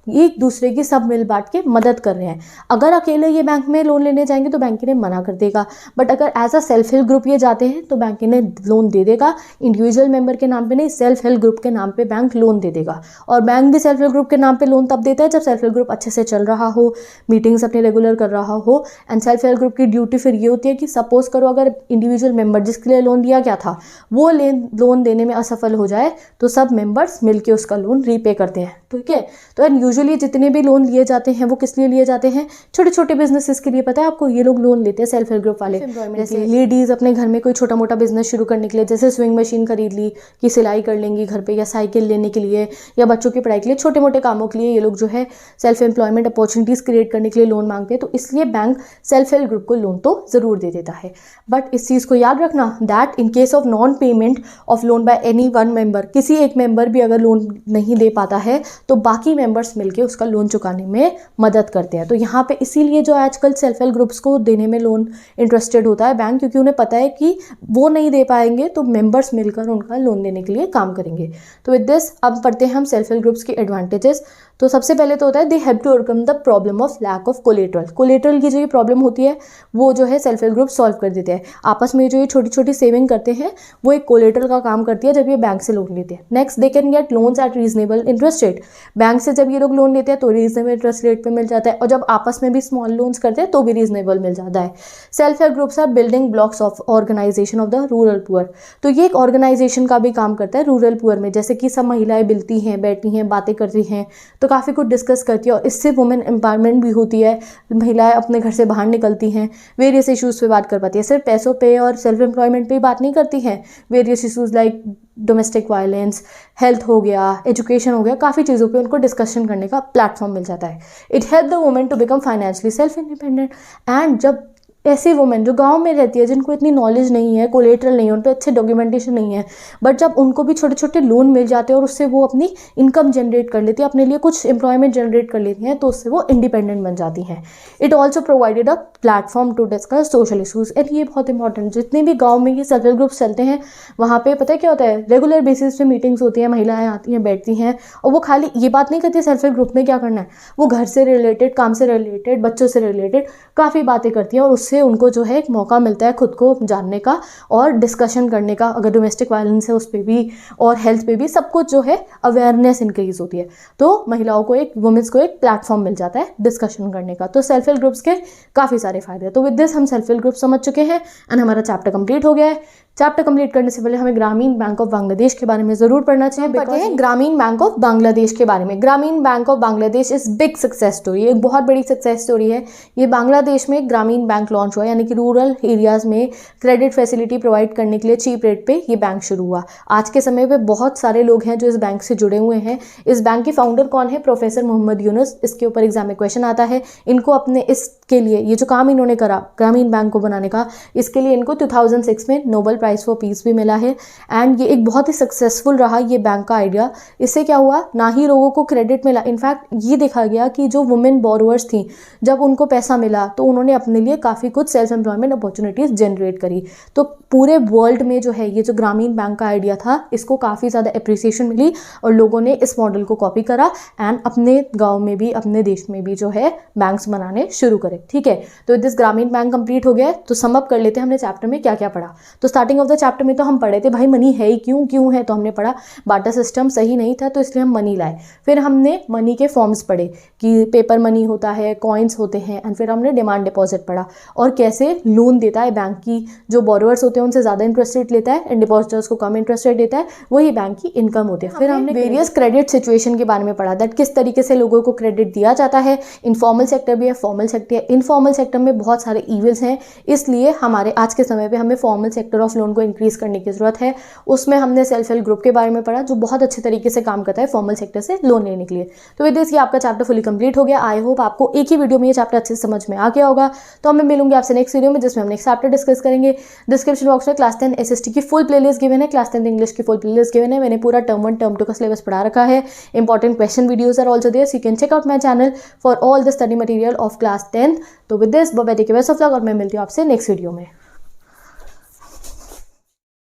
एक दूसरे की सब मिल बांट के मदद कर रहे हैं। अगर अकेले ये बैंक में लोन लेने जाएंगे तो बैंक इन्हें मना कर देगा, बट अगर as a self help group ये जाते हैं तो बैंक इन्हें लोन दे देगा। इंडिविजुअल मेंबर के नाम पे नहीं, सेल्फ हेल्प ग्रुप के नाम पे बैंक लोन दे देगा। और बैंक भी सेल्फ हेल्प ग्रुप के नाम पे लोन तब देता है जब सेल्फ हेल्प ग्रुप अच्छे से चल रहा हो, मीटिंग्स अपने रेगुलर कर रहा हो। एंड सेल्फ हेल्प ग्रुप की ड्यूटी फिर ये होती है कि सपोज करो अगर इंडिविजुअल मेंबर जिसके लिए लोन दिया गया था वो लोन देने में असफल हो जाए तो सब मेंबर्स मिलकर उसका लोन रीपे करते हैं, ठीक है। तो एंड यूजुअली जितने भी लोन लिए जाते हैं वो किस लिए लिए जाते हैं, छोटे छोटे बिजनेसेस के लिए। पता है आपको, ये लोग लोन लेते हैं सेल्फ हेल्प ग्रुप वाले। जैसे लेडीज़ अपने घर में कोई छोटा मोटा बिजनेस शुरू करने के लिए, जैसे स्विंग मशीन खरीद ली कि सिलाई कर लेंगी घर पे, या साइकिल लेने के लिए, या बच्चों की पढ़ाई के लिए, छोटे मोटे कामों के लिए ये लोग जो है सेल्फ एम्प्लॉयमेंट अपॉर्चुनिटीज़ क्रिएट करने के लिए लोन मांगते हैं। तो इसलिए बैंक सेल्फ हेल्प ग्रुप को लोन तो ज़रूर दे देता है। बट इस चीज़ को याद रखना that in case of non payment of loan by any one member, किसी एक मेंबर भी अगर लोन नहीं दे पाता है तो बाकी मेंबर्स मिलकर उसका लोन चुकाने में मदद करते हैं। तो यहाँ पे इसीलिए जो आजकल सेल्फ हेल्प ग्रुप्स को देने में लोन इंटरेस्टेड होता है बैंक, क्योंकि उन्हें पता है कि वो नहीं दे पाएंगे तो मेंबर्स मिलकर उनका लोन देने के लिए काम करेंगे। तो विद दिस अब पढ़ते हैं हम सेल्फ हेल्प ग्रुप्स के एडवांटेजेस। तो सबसे पहले तो होता है they help to overcome the problem of lack of collateral. Collateral की जो ये प्रॉब्लम होती है वो जो है सेल्फ हेल्प ग्रुप सॉल्व कर देते हैं। आपस में जो ये छोटी छोटी सेविंग करते हैं वो एक कोलेटरल का काम करती है जब ये बैंक से लोन लेते हैं। Next, they can get loans eight reasonable interest rate. Bank से जब ये लोग लोन लेते हैं तो रीजनेबल इंटरेस्ट रेट पे मिल जाता है, और जब आपस में भी स्मॉल लोन्स करते हैं तो भी रीजनेबल मिल जाता है। Self help groups are building blocks of organisation of the rural poor. तो ये एक ऑर्गेनाइजेशन का भी काम करता है रूरल पुअर में, जैसे कि सब महिलाएं मिलती हैं, बैठती हैं, बातें करती हैं, तो काफ़ी कुछ डिस्कस करती है, और इससे वुमेन एम्पावरमेंट भी होती है। महिलाएं अपने घर से बाहर निकलती हैं, वेरियस इश्यूज़ पे बात कर पाती है। सिर्फ पैसों पे और सेल्फ एम्प्लॉयमेंट पे बात नहीं करती हैं, various issues like domestic violence, health हो गया, एजुकेशन हो गया, काफ़ी चीज़ों पे उनको डिस्कशन करने का प्लेटफॉर्म मिल जाता है। It help the women to become financially self independent. And जब ऐसी वुमेन जो गांव में रहती है, जिनको इतनी नॉलेज नहीं है, कोलेटरल नहीं है, उन पर अच्छे डॉक्यूमेंटेशन नहीं है, बट जब उनको भी छोटे छोटे लोन मिल जाते हैं और उससे वो अपनी इनकम जनरेट कर लेती है, अपने लिए कुछ एम्प्लॉयमेंट जनरेट कर लेती हैं, तो उससे वो इंडिपेंडेंट बन जाती हैं। It also provided a platform to discuss social issues. And ये बहुत इंपॉर्टेंट, जितने भी गाँव में ये सेल्फ हेल्प ग्रुप्स चलते हैं वहाँ पर पता है क्या होता है, रेगुलर बेसिस पे मीटिंग्स होती हैं, महिलाएं आती हैं, बैठती हैं, और वो खाली ये बात नहीं करती सेल्फ हेल्प ग्रुप में क्या करना है, वो घर से रिलेटेड, काम से रिलेटेड, बच्चों से रिलेटेड काफ़ी बातें करती हैं, और उससे उनको जो है मौका मिलता है खुद को जानने का और डिस्कशन करने का। अगर डोमेस्टिक वायलेंस है उस पर भी, और हेल्थ पे भी, सब कुछ जो है अवेयरनेस इंक्रीज होती है। तो महिलाओं को, एक वुमेन्स को एक प्लेटफॉर्म मिल जाता है डिस्कशन करने का। तो सेल्फ हेल्प ग्रुप्स के काफ़ी सारे फायदे हैं। तो विद दिस हम सेल्फ हेल्प ग्रुप समझ चुके हैं एंड हमारा चैप्टर कंप्लीट हो गया है। चैप्टर कंप्लीट करने से पहले हमें ग्रामीण बैंक ऑफ बांग्लादेश के बारे में ज़रूर पढ़ना चाहिए। पढ़ते हैं ग्रामीण बैंक ऑफ बांग्लादेश के बारे में। ग्रामीण बैंक ऑफ बांग्लादेश इस बिग सक्सेस स्टोरी, एक बहुत बड़ी सक्सेस स्टोरी है। ये बांग्लादेश में ग्रामीण बैंक लॉन्च हुआ, यानी कि रूरल एरियाज़ में क्रेडिट फैसिलिटी प्रोवाइड करने के लिए चीप रेट पे ये बैंक शुरू हुआ। आज के समय पे बहुत सारे लोग हैं जो इस बैंक से जुड़े हुए हैं। इस बैंक के फाउंडर कौन है? प्रोफेसर मोहम्मद यूनुस। इसके ऊपर एग्जाम में क्वेश्चन आता है। इनको अपने इसके लिए, ये जो काम इन्होंने करा ग्रामीण बैंक को बनाने का, इसके लिए इनको 2006 में नोबेल प्राइज़ फॉर पीस भी मिला है। एंड ये एक बहुत ही सक्सेसफुल रहा ये बैंक का आइडिया। इससे क्या हुआ, ना ही लोगों को क्रेडिट मिला, इनफैक्ट ये देखा गया कि जो वुमेन बोरोवर्स थी, जब उनको पैसा मिला तो उन्होंने अपने लिए काफ़ी कुछ सेल्फ एम्प्लॉयमेंट अपॉर्चुनिटीज़ जनरेट करी। तो पूरे वर्ल्ड में जो है ये जो ग्रामीण बैंक का आइडिया था, इसको काफ़ी ज़्यादा अप्रिसिएशन मिली और लोगों ने इस मॉडल को कॉपी करा एंड अपने गाँव में भी, अपने देश में भी जो है बैंक्स बनाने शुरू करे। ठीक है, तो दिस ग्रामीण बैंक कंप्लीट हो गया। तो सम अप कर लेते हैं हमने चैप्टर में क्या क्या पढ़ा। तो स्टार्टिंग ऑफ द चैप्टर में तो हम पढ़े थे भाई मनी है ही क्यों है, तो हमने पढ़ा बाटा सिस्टम सही नहीं था तो इसलिए हम मनी लाए। फिर हमने मनी के फॉर्म्स पढ़े कि पेपर मनी होता है, कॉइन्स होते हैं, एंड फिर हमने डिमांड डिपॉजिट पढ़ा और कैसे लोन देता है बैंक की, जो बोरोवर्स होते हैं उनसे ज़्यादा इंटरेस्ट रेट लेता है एंड डिपॉजिटर्स को कम इंटरेस्ट रेट देता है, वही बैंक की इनकम होती है। फिर हमने वेरियस क्रेडिट सिचुएशन के बारे में पढ़ा, दैट किस तरीके से लोगों को क्रेडिट दिया जाता है। इनफॉर्मल सेक्टर भी है, फॉर्मल सेक्टर है। इनफॉर्मल सेक्टर में बहुत सारे ईविल्स हैं, इसलिए हमारे आज के समय पे हमें फॉर्मल सेक्टर ऑफ लोन को इंक्रीज करने की जरूरत है। उसमें हमने सेल्फ हेल्प ग्रुप के बारे में पढ़ा जो बहुत अच्छे तरीके से काम करता है फॉर्मल सेक्टर से लोन लेने के लिए। तो विद दिस ये आपका चैप्टर फुली कंप्लीट हो गया। आई होप आपको एक ही वीडियो में ये चैप्टर अच्छे से समझ में आ गया होगा। तो मैं मिलूंगी आपसे नेक्स्ट वीडियो में जिसमें हम नेक्स्ट चैप्टर डिस्कस करेंगे। डिस्क्रिप्शन बॉक्स में क्लास 10 SST की फुल प्लेलिस्ट गिवन है, क्लास 10 इंग्लिश की फुल प्लेलिस्ट गिवन है। मैंने पूरा टर्म 1 टर्म 2 का सिलेबस पढ़ा रखा है। Important question videos are also there, so you can check out my channel for all the study material of class 10। तो with this bye bye, take care, best of luck, और मैं मिलती हूँ आपसे नेक्स्ट वीडियो में।